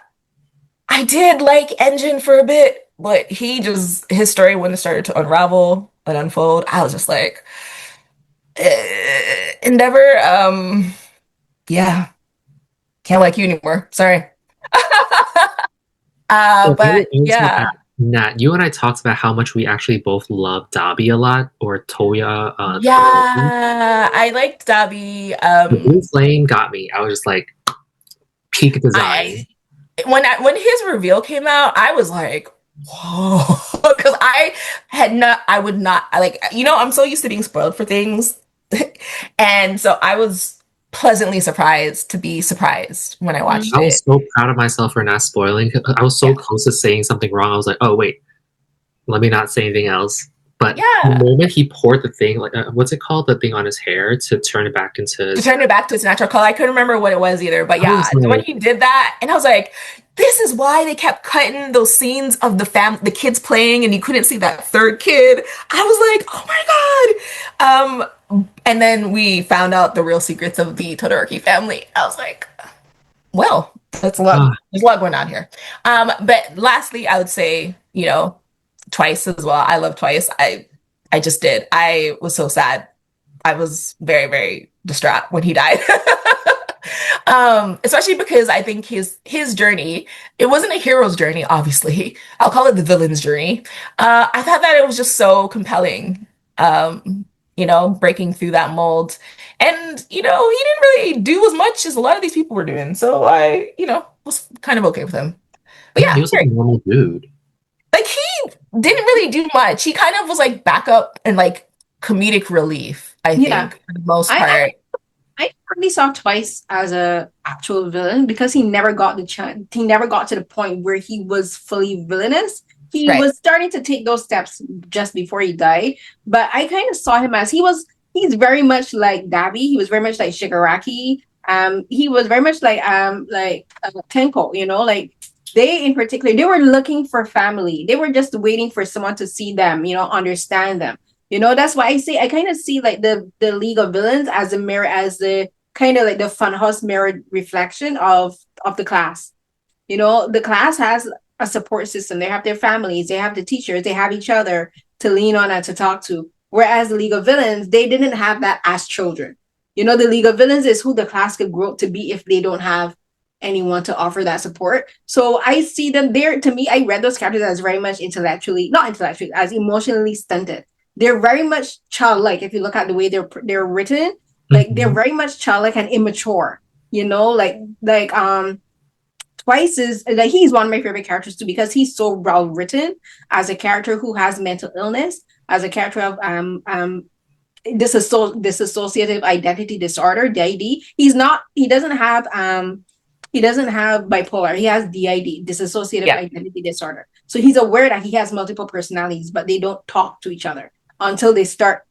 I did like Engine for a bit, but his story when it started to unravel and unfold, I was just like, Endeavor, yeah, can't like you anymore. Sorry. But yeah, Nat, you and I talked about how much we actually both love Dabi a lot, or Toya. yeah, I liked Dabi. The blue flame got me. I was just like, peak design. When his reveal came out, I was like, whoa, because I would not, I'm so used to being spoiled for things. And so I was pleasantly surprised to be surprised when I watched I was it. so proud of myself for not spoiling. I was so close to saying something wrong. I was like, oh, wait, let me not say anything else. But the moment he poured the thing, like, what's it called? The thing on his hair to turn it back into... To turn it back to its natural color. I couldn't remember what it was either. But yeah, like, when he did that, and I was like, this is why they kept cutting those scenes of the kids playing and you couldn't see that third kid. I was like, oh my God. And then we found out the real secrets of the Todoroki family. I was like, well, there's a lot going on here. But lastly, I would say, Twice as well. I love Twice. I just did. I was so sad. I was very, very distraught when he died. Especially because I think his journey, it wasn't a hero's journey, obviously. I'll call it the villain's journey. I thought that it was just so compelling. Breaking through that mold. And, he didn't really do as much as a lot of these people were doing. So I, was kind of okay with him. But yeah, he was like a normal dude. like he didn't really do much. He kind of was like backup and like comedic relief, I Yeah. think, for the most part. I hardly saw Twice as a actual villain because he never got the chance. He never got to the point where he was fully villainous. He Right. was starting to take those steps just before he died. But I kind of saw him as he's very much like Dabi. He was very much like Shigaraki. He was very much like Tenko, like they in particular, they were looking for family. They were just waiting for someone to see them, understand them. That's why I kind of see like the League of Villains as a mirror, as the kind of like the funhouse mirror reflection of the class. The class has a support system. They have their families, they have the teachers, they have each other to lean on and to talk to. Whereas the League of Villains, they didn't have that as children. The League of Villains is who the class could grow up to be if they don't have anyone to offer that support. So I see them there. To me, I read those characters as very much not intellectually, as emotionally stunted. They're very much childlike. If you look at the way they're written, like they're very much childlike and immature. Twice is like he's one of my favorite characters too because he's so well written as a character who has mental illness, as a character of dissociative identity disorder, DID. He doesn't have bipolar. He has DID, dissociative identity disorder. So he's aware that he has multiple personalities, but they don't talk to each other until they start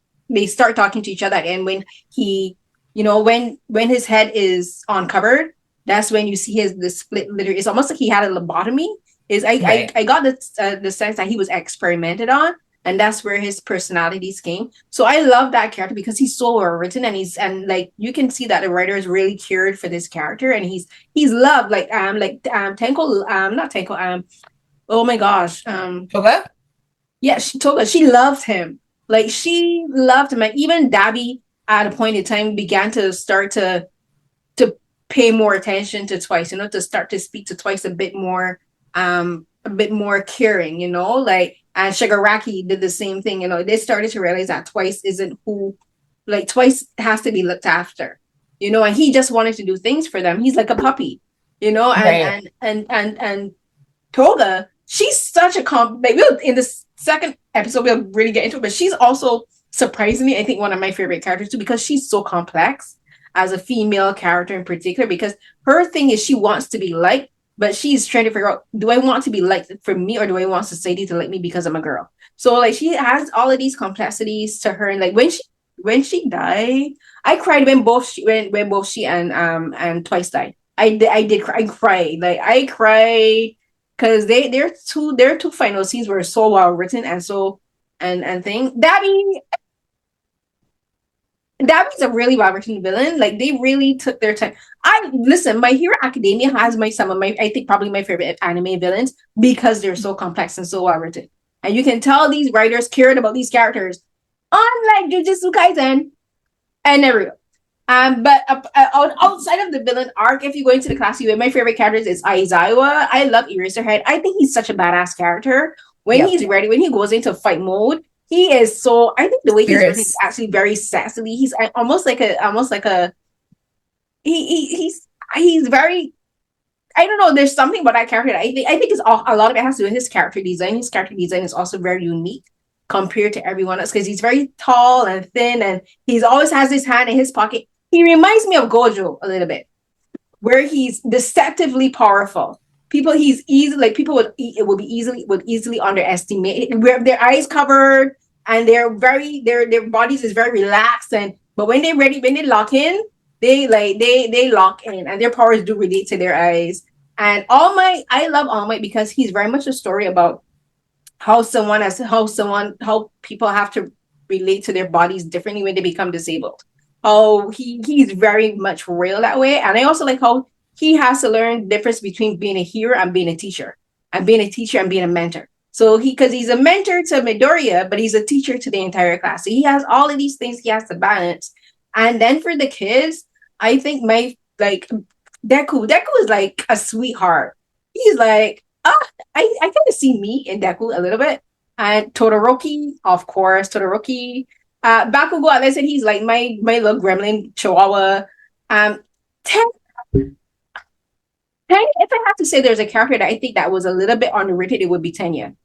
talking to each other. And when he, when his head is uncovered, that's when you see the split. Literally, it's almost like he had a lobotomy. I got the sense that he was experimented on, and that's where his personalities came. So I love that character because he's so well written, and like you can see that the writers really cared for this character, and he's loved. Tenko, not Tenko, oh my gosh, Toga? Yeah, she loved him. Like she loved him, and even Dabi at a point in time began to start to pay more attention to Twice, to start to speak to Twice a bit more caring, and Shigaraki did the same thing, they started to realize that Twice isn't who, like Twice has to be looked after, and he just wanted to do things for them. He's like a puppy, and Toga, she's such a in the second episode we'll really get into it, but she's also surprisingly, I think, one of my favorite characters too, because she's so complex as a female character in particular, because her thing is she wants to be liked, but she's trying to figure out, do I want to be liked for me or do I want society to like me because I'm a girl? So like she has all of these complexities to her, and like when she died, I cried when both she and Twice died. I cried because their two final scenes were so well written and so and thing. Dabi's a really well-written villain. Like they really took their time. My Hero Academia has some of my, I think probably my favorite anime villains because they're so complex and so well-written. And you can tell these writers cared about these characters, unlike Jujutsu Kaisen and Naruto. But outside of the villain arc, if you go into the class, my favorite characters is Aizawa. I love Eraserhead. I think he's such a badass character. When he's ready, when he goes into fight mode, he is so. I think the way he's written is actually very sassy. He's almost like a. He's very. I don't know. There's something about that character. I think it's a lot of it has to do with his character design. His character design is also very unique compared to everyone else because he's very tall and thin, and he's always has his hand in his pocket. He reminds me of Gojo a little bit, where he's deceptively powerful. People would easily underestimate. Where their eyes covered and their bodies is very relaxed, but when they're ready, when they lock in, they lock in, and their powers do relate to their eyes. And I love All Might because he's very much a story about how people have to relate to their bodies differently when they become disabled. Oh, he's very much real that way. And I also like how he has to learn the difference between being a hero and being a teacher, and being a mentor. So because he's a mentor to Midoriya, but he's a teacher to the entire class. So he has all of these things he has to balance. And then for the kids, I think my like Deku is like a sweetheart. He's like, I kind of see me in Deku a little bit. And Todoroki, of course, Todoroki. Bakugo, as I said, he's like my little gremlin chihuahua. Ten, if I have to say there's a character that I think that was a little bit underrated, it would be Tenya.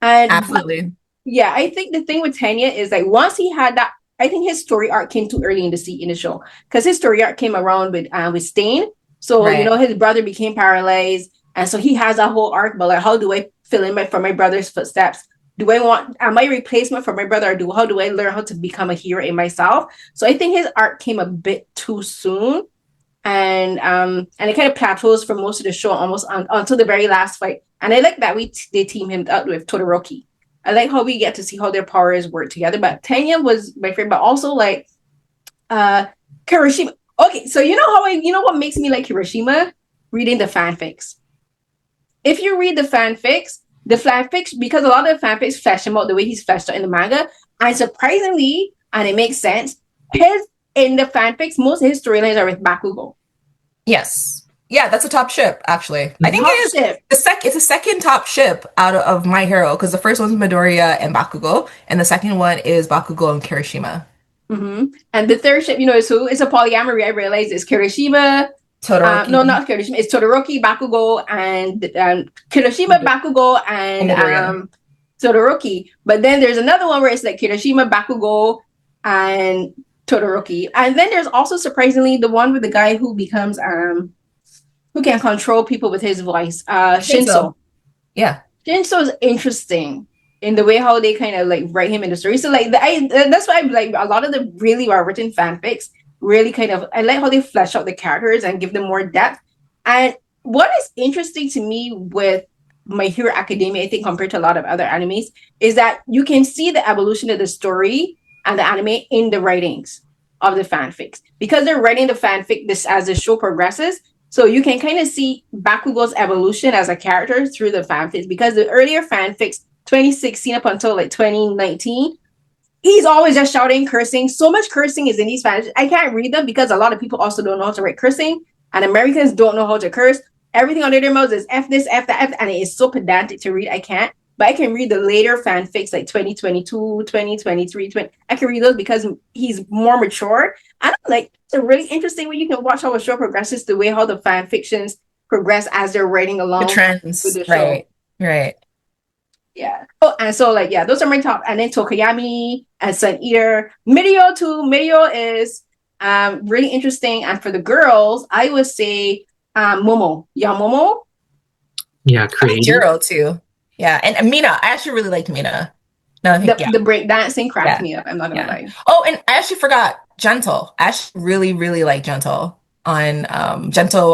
And Absolutely. yeah, I think the thing with Tenya is like once he had that, I think his story arc came too early in the show because his story arc came around with Stain. So Right. you know his brother became paralyzed, and so he has a whole arc. But like, how do I fill in for my brother's footsteps? Am I a replacement for my brother, or how do I learn how to become a hero in myself? So I think his arc came a bit too soon, and it kind of plateaus for most of the show, almost until the very last fight. And I like that they team him up with Todoroki. I like how we get to see how their powers work together. But Tenya was my favorite, but also like Kirishima. Okay, so you know what makes me like Kirishima? Reading the fanfics. If you read the fanfics, because a lot of the fanfics flesh him out the way he's fleshed out in the manga, and surprisingly, and it makes sense, in the fanfics, most of his storylines are with Bakugo. Yes. Yeah, that's a top ship, actually. I think Top it is ship. it's a second top ship out of My Hero, because the first one's Midoriya and Bakugo, and the second one is Bakugo and Kirishima. Mm-hmm. And the third ship, is who? It's a polyamory, I realize. It's Kirishima. Todoroki. No, not Kirishima. It's Todoroki, Bakugo, and Kirishima, Bakugo, and Todoroki. But then there's another one where it's like Kirishima, Bakugo, and Todoroki. And then there's also, surprisingly, the one with the guy who becomes who can control people with his voice. Shinso. Yeah. Shinso is interesting in the way how they kind of like write him in the story. So like that's why I like a lot of the really well written fanfics really kind of, I like how they flesh out the characters and give them more depth. And what is interesting to me with My Hero Academia, I think compared to a lot of other animes, is that you can see the evolution of the story and the anime in the writings of the fanfics, because they're writing the fanfic this as the show progresses. So you can kind of see Bakugo's evolution as a character through the fanfics, because the earlier fanfics, 2016 up until like 2019, he's always just shouting, cursing. So much cursing is in these fanfics. I can't read them because a lot of people also don't know how to write cursing, and Americans don't know how to curse. Everything under their mouths is F this, F that, F, and it is so pedantic to read. I can't. But I can read the later fanfics like 2022, 2023, I can read those because he's more mature. And like, it's a really interesting way you can watch how a show progresses, the way how the fan fictions progress as they're writing along. The trends. With the show. Right. Yeah. Oh, and so like, yeah, those are my top. And then Tokoyami and Sun Eater. Mirio too. Mirio is really interesting. And for the girls, I would say Momo. Yeah, Momo. Yeah, creative. Hero too. Yeah, and Mina. I actually really liked Mina. No, The breakdancing cracked me up. I'm not gonna lie. Oh, and I actually forgot Gentle. I actually really, really like Gentle on Gentle.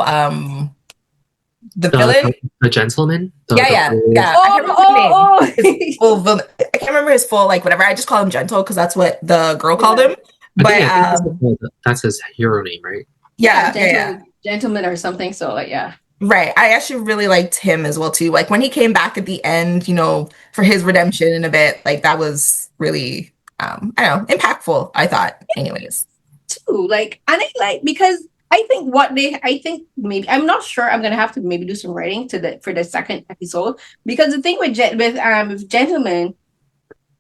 The villain, the gentleman. Yeah. I can't remember his full like whatever. I just call him Gentle because that's what the girl called him. But that's his hero name, right? Yeah, Gentleman or something. So like, yeah. Right. I actually really liked him as well too. Like when he came back at the end, for his redemption in a bit, like that was really I don't know, impactful, I thought, anyways. Too. Like, and I like, because I think maybe, I'm not sure, I'm gonna have to maybe do some writing for the second episode, because the thing with Gentleman,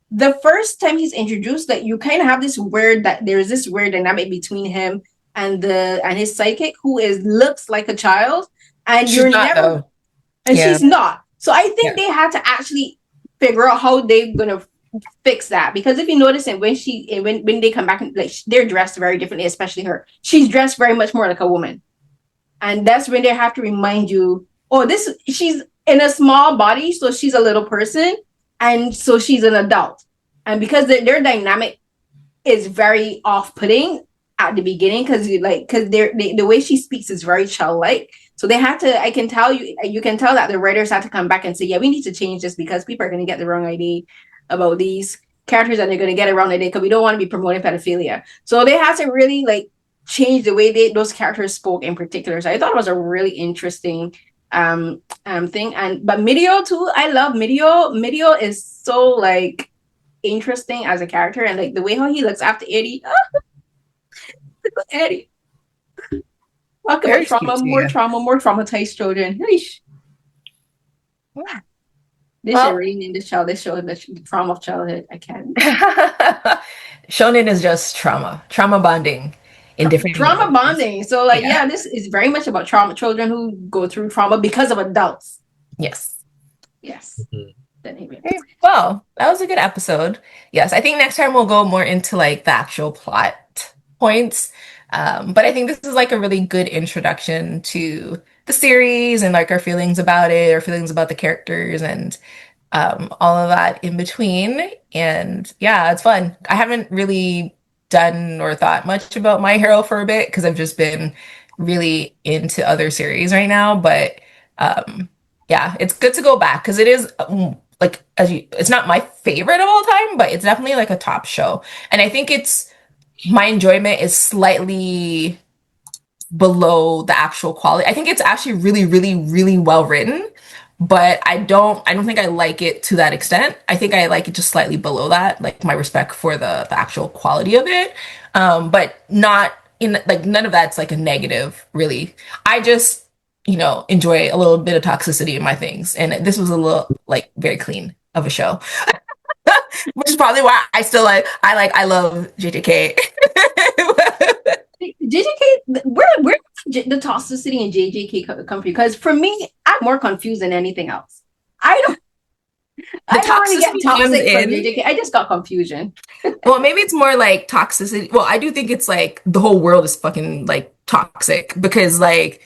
the first time he's introduced, that you kind of have there's this weird dynamic between him and his sidekick, who looks like a child. And she's not. So I think they had to actually figure out how they're gonna fix that, because if you notice, and when they come back, like they're dressed very differently, especially her. She's dressed very much more like a woman, and that's when they have to remind you, she's in a small body, so she's a little person, and so she's an adult, and because their dynamic is very off-putting at the beginning, because the way she speaks is very childlike. So they had to, you can tell that the writers had to come back and say, yeah, we need to change this because people are going to get the wrong idea about these characters, and they're going to get around idea because we don't want to be promoting pedophilia. So they had to really like change the way those characters spoke in particular. So I thought it was a really interesting thing. But Midio too, I love Midio. Midio is so like interesting as a character, and like the way how he looks after Eddie. Eddie. Talk about trauma, more traumatized children. Yeah. This should rename this child. This show the trauma of childhood. I can't. Shonen is just trauma bonding in different trauma bonding. So like, yeah, this is very much about trauma, children who go through trauma because of adults. Yes. Mm-hmm. Well, that was a good episode. Yes, I think next time we'll go more into like the actual plot points. But I think this is like a really good introduction to the series and like our feelings about it, our feelings about the characters, and all of that in between. And yeah, it's fun. I haven't really done or thought much about My Hero for a bit because I've just been really into other series right now. But yeah, it's good to go back because it is like it's not my favorite of all time, but it's definitely like a top show. And I think my enjoyment is slightly below the actual quality. I think it's actually really, really, really well written, but I don't think I like it to that extent. I think I like it just slightly below that, like my respect for the actual quality of it. But not in like none of that's like a negative, really. I just, enjoy a little bit of toxicity in my things. And this was a little like very clean of a show. Which is probably why I love JJK. JJK, where the toxicity in JJK come from? Because for me, I'm more confused than anything else. I don't really get toxic from JJK. I just got confusion. Well, maybe it's more like toxicity. Well, I do think it's like the whole world is fucking like toxic because like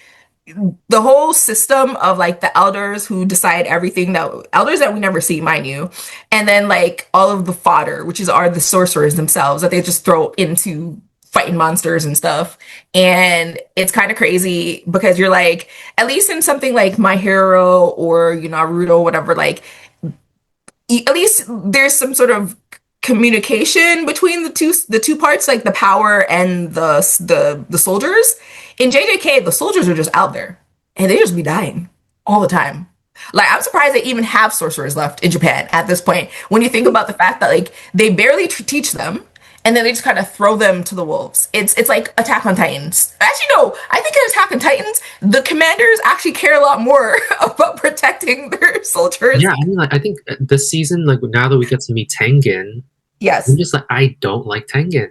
the whole system of like the elders who decide everything, elders that we never see, mind you, and then like all of the fodder, which are the sorcerers themselves that they just throw into fighting monsters and stuff. And it's kind of crazy because you're like, at least in something like My Hero or Naruto, whatever, like at least there's some sort of communication between the two parts, like the power and the soldiers. In JJK, the soldiers are just out there and they just be dying all the time. Like, I'm surprised they even have sorcerers left in Japan at this point when you think about the fact that like they barely teach them and then they just kind of throw them to the wolves. It's like Attack on Titans. Actually, no, I think in Attack on Titans, the commanders actually care a lot more about protecting their soldiers. Yeah, I mean, like, I think this season, like now that we get to meet Tengen, yes, I'm just like, I don't like Tengen.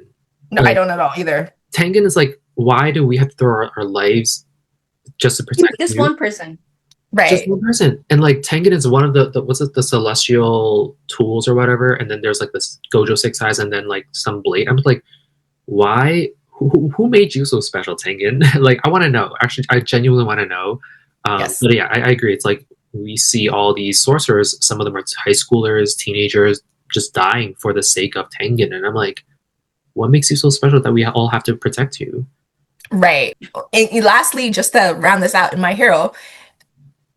No, like, I don't at all either. Tengen is like, why do we have to throw our lives just to protect this one person? Right. Just one person. And like Tengen is one of the what's it, the celestial tools or whatever, and then there's like this Gojo 6 eyes and then like some blade. I'm like, why? Who made you so special, Tengen? Like, I want to know. Actually, I genuinely want to know. Yes. But yeah, I agree. It's like we see all these sorcerers, some of them are high schoolers, teenagers, just dying for the sake of Tengen. And I'm like, what makes you so special that we all have to protect you? Right. And lastly, just to round this out in My Hero,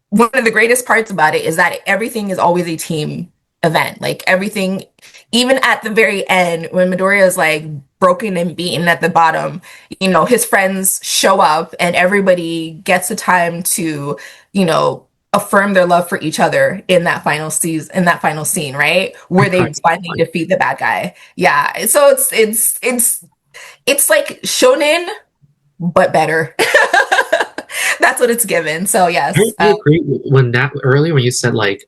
one of the greatest parts about it is that everything is always a team event. Like everything, even at the very end, when Midoriya is like broken and beaten at the bottom, his friends show up and everybody gets the time to, affirm their love for each other in that final scene, right? Where they finally defeat the bad guy. Yeah. So it's like shonen, but better. That's what it's given. So yes, I agree. When earlier when you said like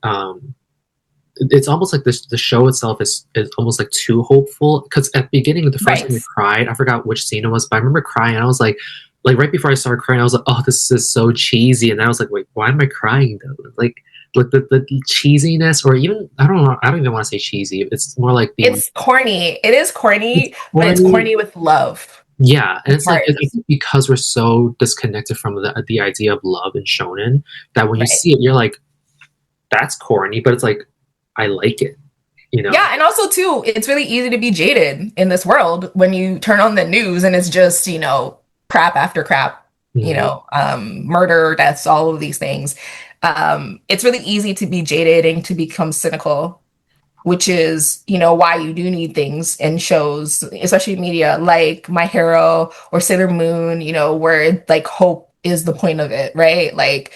it's almost like the show itself is almost like too hopeful, because at the beginning, the first time I cried, I forgot which scene it was, but I remember crying and I was like right before I started crying, I was like, oh, this is so cheesy, and then I was like, wait, why am I crying though? Like the cheesiness, or even I don't even want to say cheesy. It's more like it's corny. It is corny, but it's corny with love. Yeah, and it's like I think because we're so disconnected from the idea of love and shonen that when you see it, you're like, that's corny, but it's like I like it, Yeah, and also too, it's really easy to be jaded in this world when you turn on the news and it's just crap after crap, murder, deaths, all of these things. It's really easy to be jaded and to become cynical, which is, why you do need things in shows, especially media like My Hero or Sailor Moon, where like hope is the point of it, right? Like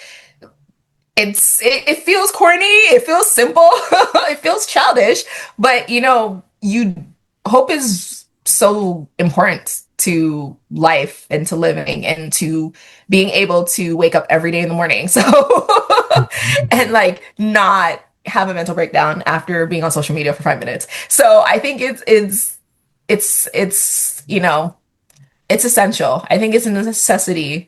it feels corny, it feels simple, it feels childish, but hope is so important to life and to living and to being able to wake up every day in the morning. So and like not have a mental breakdown after being on social media for 5 minutes. So I think it's it's essential. I think it's a necessity.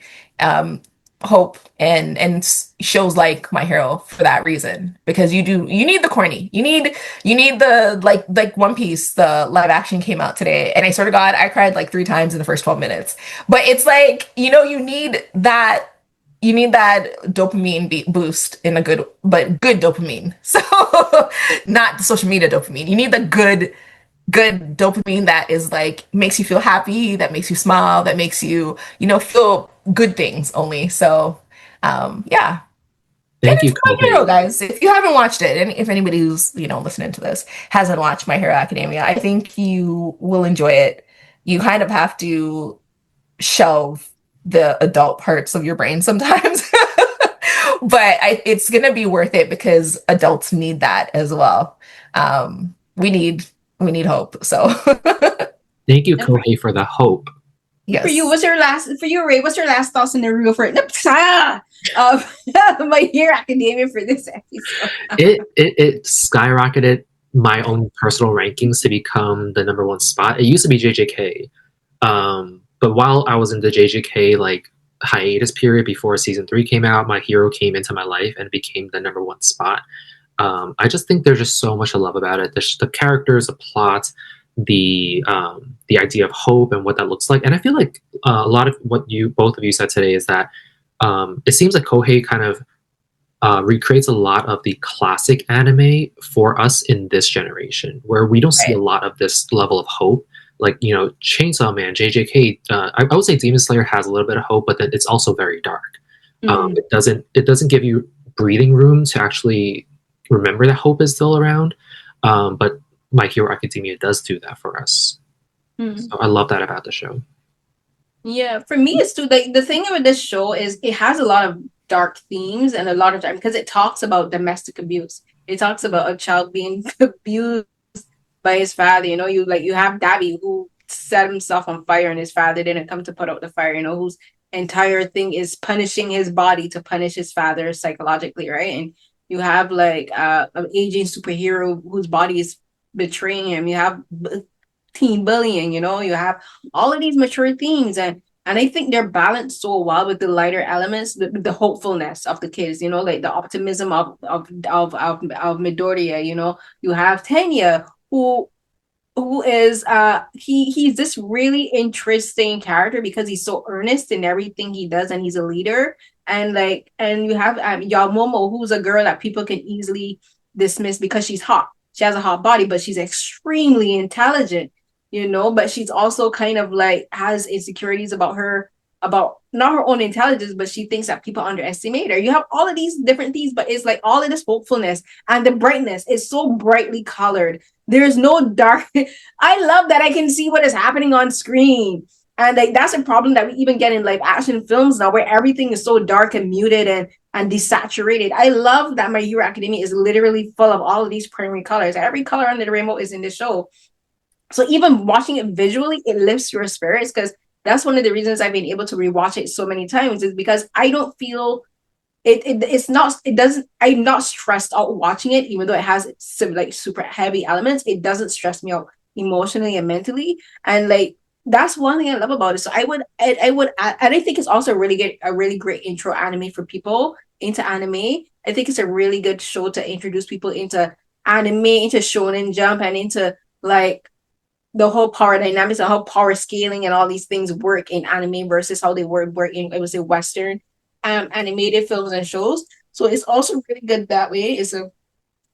Hope and shows like My Hero for that reason, because you need the corny, you need the like One Piece, the live action came out today, and I swear to God I cried like 3 times in the first 12 minutes. But it's like, you need that dopamine boost in a good dopamine. So not the social media dopamine. You need the good dopamine that is like makes you feel happy, that makes you smile, that makes you feel good things only. So yeah, get Thank you, into My Kohei. Hero, guys. If you haven't watched it, and if anybody who's listening to this hasn't watched My Hero Academia, I think you will enjoy it. You kind of have to shelve the adult parts of your brain sometimes. But it's gonna be worth it because adults need that as well. We need hope. So Thank you, And for, Kohei, for the hope. yes. for you, Ray, what's your last thoughts in the review for My Hero Academia for this episode? It skyrocketed my own personal rankings to become the number 1 spot. It used to be JJK, but while I was in the JJK like hiatus period before season 3 came out, My Hero came into my life and became the number 1 spot. I just think there's just so much to love about it. The characters, the plot, the idea of hope and what that looks like. And I feel like a lot of what both of you said today is that it seems like Kohei kind of recreates a lot of the classic anime for us in this generation, where we don't see a lot of this level of hope. Like, Chainsaw Man, JJK, I would say Demon Slayer has a little bit of hope, but then it's also very dark. It doesn't give you breathing room to actually remember that hope is still around. But My Hero Academia does do that for us. So I love that about the show. Yeah, for me, it's too like the thing with this show is it has a lot of dark themes and a lot of time because it talks about domestic abuse. It talks about a child being abused by his father. You have Dabi who set himself on fire and his father didn't come to put out the fire. Whose entire thing is punishing his body to punish his father psychologically, right? And you have like an aging superhero whose body is betraying him. You have teen bullying, you have all of these mature themes, and I think they're balanced so well with the lighter elements, the hopefulness of the kids, like the optimism of Midoriya. You have Tenya who is he's this really interesting character because he's so earnest in everything he does and he's a leader, and you have Yamomo, who's a girl that people can easily dismiss because she's hot. She has a hot body, but she's extremely intelligent, but she's also kind of like has insecurities about not her own intelligence, but she thinks that people underestimate her. You have all of these different things, but it's like all of this hopefulness and the brightness is so brightly colored. There's no dark. I love that I can see what is happening on screen. And like that's a problem that we even get in live action films now, where everything is so dark and muted and desaturated. I love that My Hero Academia is literally full of all of these primary colors. Every color under the rainbow is in this show. So even watching it visually, it lifts your spirits, because that's one of the reasons I've been able to rewatch it so many times, is because I don't feel I'm not stressed out watching it, even though it has some like super heavy elements. It doesn't stress me out emotionally and mentally. And like, that's one thing I love about it. So I think it's also a really great intro anime for people into anime. I think it's a really good show to introduce people into anime, into Shonen Jump, and into like the whole power dynamics and how power scaling and all these things work in anime versus how they work in, I would say, Western animated films and shows. So it's also really good that way. It's a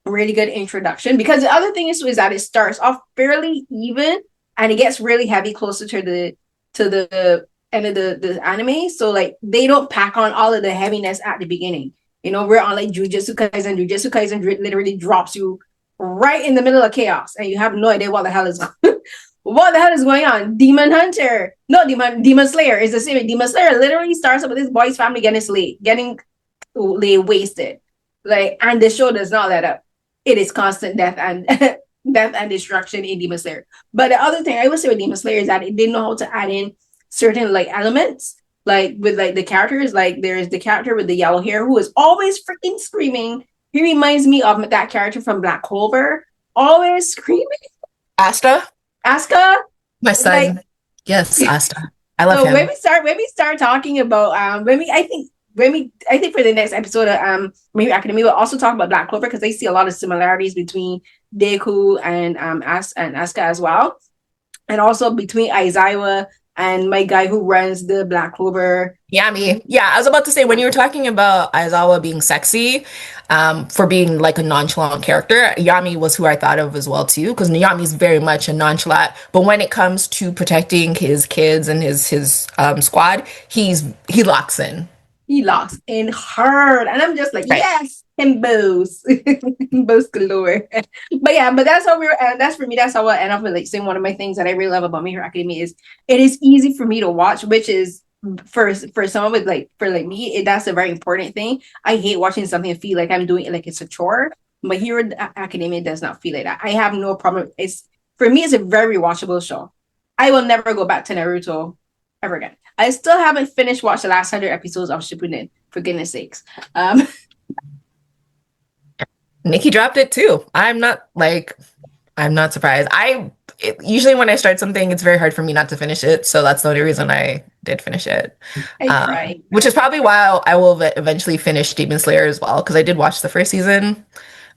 really good introduction, because the other thing is that it starts off fairly even and it gets really heavy closer to the end of the anime. So like they don't pack on all of the heaviness at the beginning. We're on like Jujutsu Kaisen. Jujutsu Kaisen literally drops you right in the middle of chaos and you have no idea what the hell is going on. Demon Slayer is the same. Demon Slayer literally starts up with this boy's family getting wasted. Like, and the show does not let up. It is constant death and death and destruction in Demon Slayer. But the other thing I would say with Demon Slayer is that it didn't know how to add in certain like elements, like with like the characters. Like there's the character with the yellow hair who is always freaking screaming. He reminds me of that character from Black Clover, always screaming. Asta, my son. Like, yes, Asta. I love so him. when we start talking about I think for the next episode of maybe Academy we'll also talk about Black Clover because I see a lot of similarities between Deku and Asuka as well, and also between Aizawa and my guy who runs the Black Clover. Yami. Yeah, I was about to say when you were talking about Aizawa being sexy, for being like a nonchalant character, Yami was who I thought of as well too, because Yami's very much a nonchalant. But when it comes to protecting his kids and his squad, he locks in. He locks in hard, and I'm just like, right. Yes, him bows, bows galore. But yeah, but that's how that's for me. That's how I end up with like saying one of my things that I really love about My Hero Academia is it is easy for me to watch, which is for someone with like me, that's a very important thing. I hate watching something and feel like I'm doing it like it's a chore. My Hero Academia does not feel like that. I have no problem. For me, it's a very watchable show. I will never go back to Naruto ever again. I still haven't finished watching the last 100 episodes of Shippuden, for goodness sakes. Nikki dropped it too. I'm not surprised. Usually when I start something, it's very hard for me not to finish it. So that's the only reason I did finish it. Which is probably why I will eventually finish Demon Slayer as well, because I did watch the first season.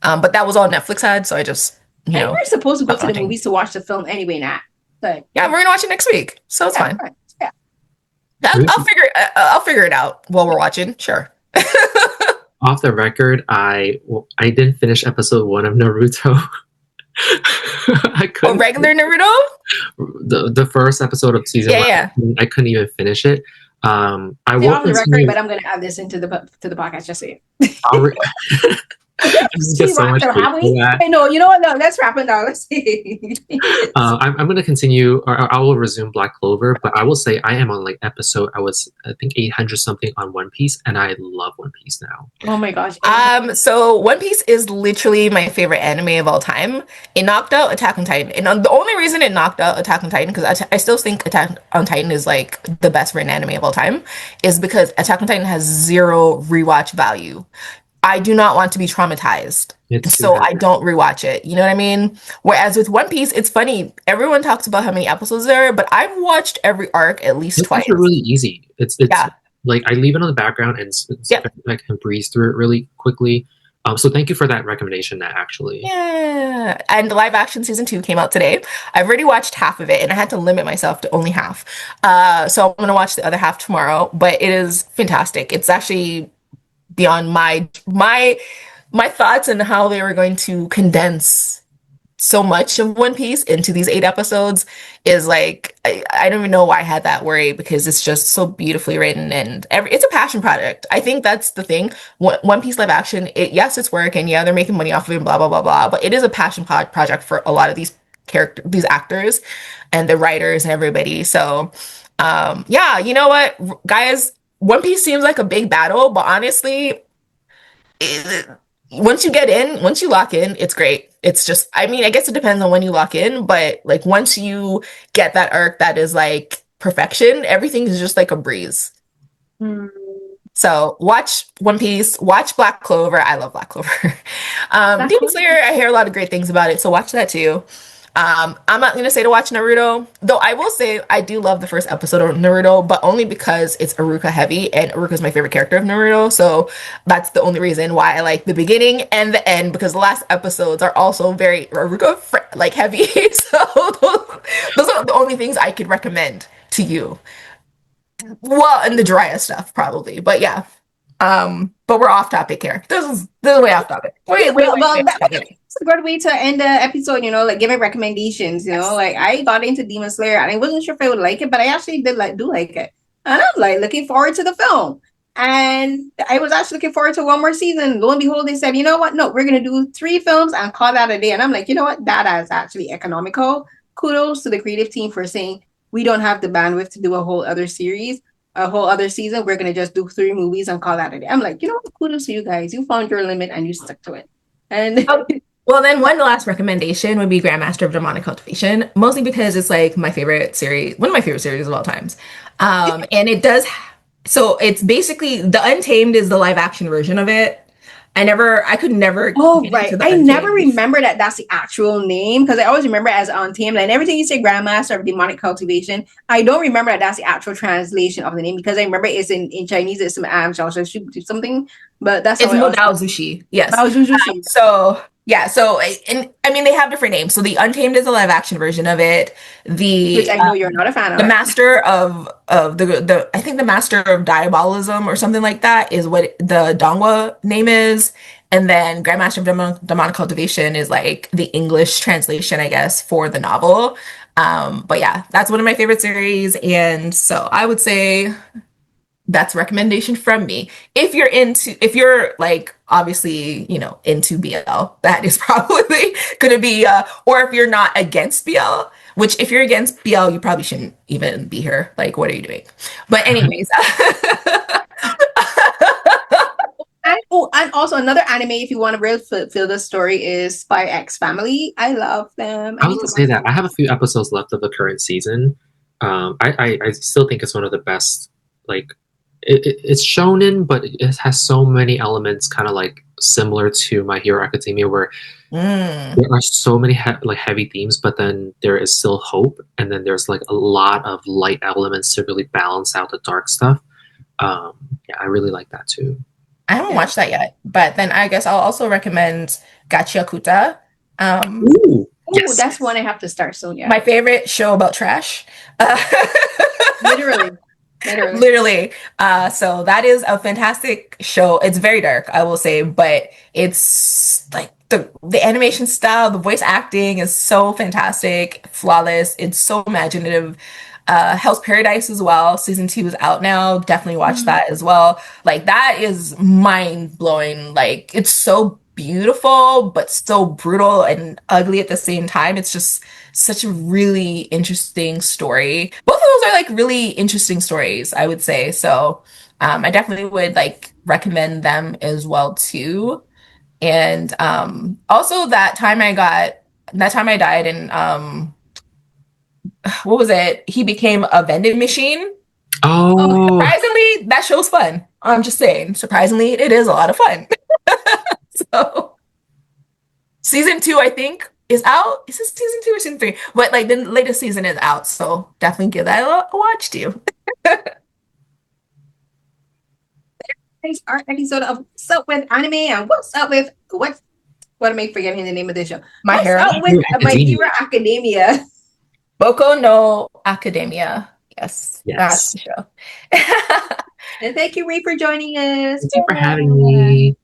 But that was all Netflix had, so I just, we're supposed to go to the movies to watch the film anyway, Nat. But yeah, we're gonna watch it next week, so it's fine. Right. Yeah, I'll figure it out while we're watching. Sure. Off the record, I didn't finish episode 1 of Naruto. I couldn't. Regular Naruto? The first episode of season 1. Yeah. I couldn't even finish it. I will off the record, but I'm going to add this into the podcast just so you. No, you know what? No, let's wrap it down. Let's see. I'm going to continue, or I will resume Black Clover, but I will say I am on like episode, I think 800 something on One Piece, and I love One Piece now. Oh my gosh. So One Piece is literally my favorite anime of all time. It knocked out Attack on Titan, and the only reason it knocked out Attack on Titan, because I still think Attack on Titan is like the best written anime of all time, is because Attack on Titan has zero rewatch value. I do not want to be traumatized, so I don't rewatch it. You know what I mean? Whereas with One Piece, it's funny. Everyone talks about how many episodes there are, but I've watched every arc at least twice. It's really easy. It's like I leave it on the background and I can breeze through it really quickly. So thank you for that recommendation, Nat, actually. Yeah. And the live action season 2 came out today. I've already watched half of it, and I had to limit myself to only half. So I'm going to watch the other half tomorrow, but it is fantastic. It's actually beyond my thoughts and how they were going to condense so much of One Piece into these 8 episodes is like, I don't even know why I had that worry, because it's just so beautifully written, and it's a passion project. I think that's the thing. One Piece live action, yes, it's work, and yeah, they're making money off of it and blah, blah, blah, blah, but it is a passion project for a lot of these actors and the writers and everybody. So, yeah, you know what, guys, One Piece seems like a big battle, but honestly, once you lock in, it's great. It's just, I mean, I guess it depends on when you lock in, but like once you get that arc that is like perfection, everything is just like a breeze. So watch One Piece, watch Black Clover. I love Black Clover. Demon Slayer, I hear a lot of great things about it, so watch that too. I'm not going to say to watch Naruto, though I will say I do love the first episode of Naruto, but only because it's Iruka heavy, and Iruka is my favorite character of Naruto, so that's the only reason why I like the beginning and the end, because the last episodes are also very Iruka like heavy, so those are the only things I could recommend to you. Well, and the driest stuff probably, but yeah. But we're off topic here. This is way off topic. Wait. It's a good way to end the episode, like giving recommendations, like I got into Demon Slayer and I wasn't sure if I would like it, but I actually do like it. And I'm like looking forward to the film. And I was actually looking forward to one more season. Lo and behold, they said, you know what? No, we're going to do 3 films and call that a day. And I'm like, you know what? That is actually economical. Kudos to the creative team for saying we don't have the bandwidth to do a whole other series. a whole other season. We're gonna just do 3 movies and call that a day. I'm like, you know what? Kudos to you guys. You found your limit and you stuck to it. And Well, then one last recommendation would be Grandmaster of Demonic Cultivation, mostly because it's like my favorite series, one of my favorite series of all times. And it does, so it's basically the Untamed is the live action version of it. I could never. oh get right, into the I never Untamed. remember that that's the actual name because I always remember it as Untamed. And everything you say, Grandmaster of Demonic Cultivation, I don't remember that that's the actual translation of the name because I remember it's in Chinese. It's some something, but that's how It's I always. Modao Zushi, yes. Baozushi. So yeah, so and I mean they have different names. So the Untamed is a live action version of it. Which The I know you're not a fan the of. master of the I think the master of diabolism or something like that is what the Dongwa name is. And then Grandmaster of Demonic Cultivation is like the English translation, I guess, for the novel. But yeah, that's one of my favorite series. And so I would say that's a recommendation from me. If you're like obviously, into BL, that is probably going to be, or if you're not against BL, which if you're against BL, you probably shouldn't even be here. Like, what are you doing? But anyways, And also another anime, if you want to really feel the story, is Spy X Family. I love them. I I was need to gonna say watch that them. I have a few episodes left of the current season. I still think it's one of the best. Like, it's shonen, but it has so many elements, kind of like similar to My Hero Academia, where mm, there are so many like heavy themes, but then there is still hope, and then there's like a lot of light elements to really balance out the dark stuff. Yeah, I really like that too. I haven't Yeah. watched that yet. But then I guess I'll also recommend Gachiakuta. Um, Ooh, Oh, yes, that's one I have to start soon. Yeah. my favorite show about trash. Literally. Literally. Literally. So that is a fantastic show. It's very dark, I will say, but it's like the animation style, the voice acting is so fantastic, flawless. It's so imaginative. Hell's Paradise as well. Season 2 is out now. Definitely watch Mhm. that as well. Like that is mind blowing. Like it's so beautiful, but so brutal and ugly at the same time. It's just such a really interesting story. Both of those are like really interesting stories, I would say. So I definitely would like recommend them as well too. And also that time I died and what was it? He became a vending machine. Oh, Surprisingly, that show's fun. I'm just saying, surprisingly, it is a lot of fun. So season 2, I think, is out. Is this season 2 or season 3? But like the latest season is out, so definitely give that a watch too. Today's our episode of What's Up with Anime and What's Up with what am I forgetting the name of this show? My What's Hero, up with My Academia. Hero Academia? Boku no Academia. Yes, that's yes. the show. And thank you, Ray, for joining us. Thank you for having me.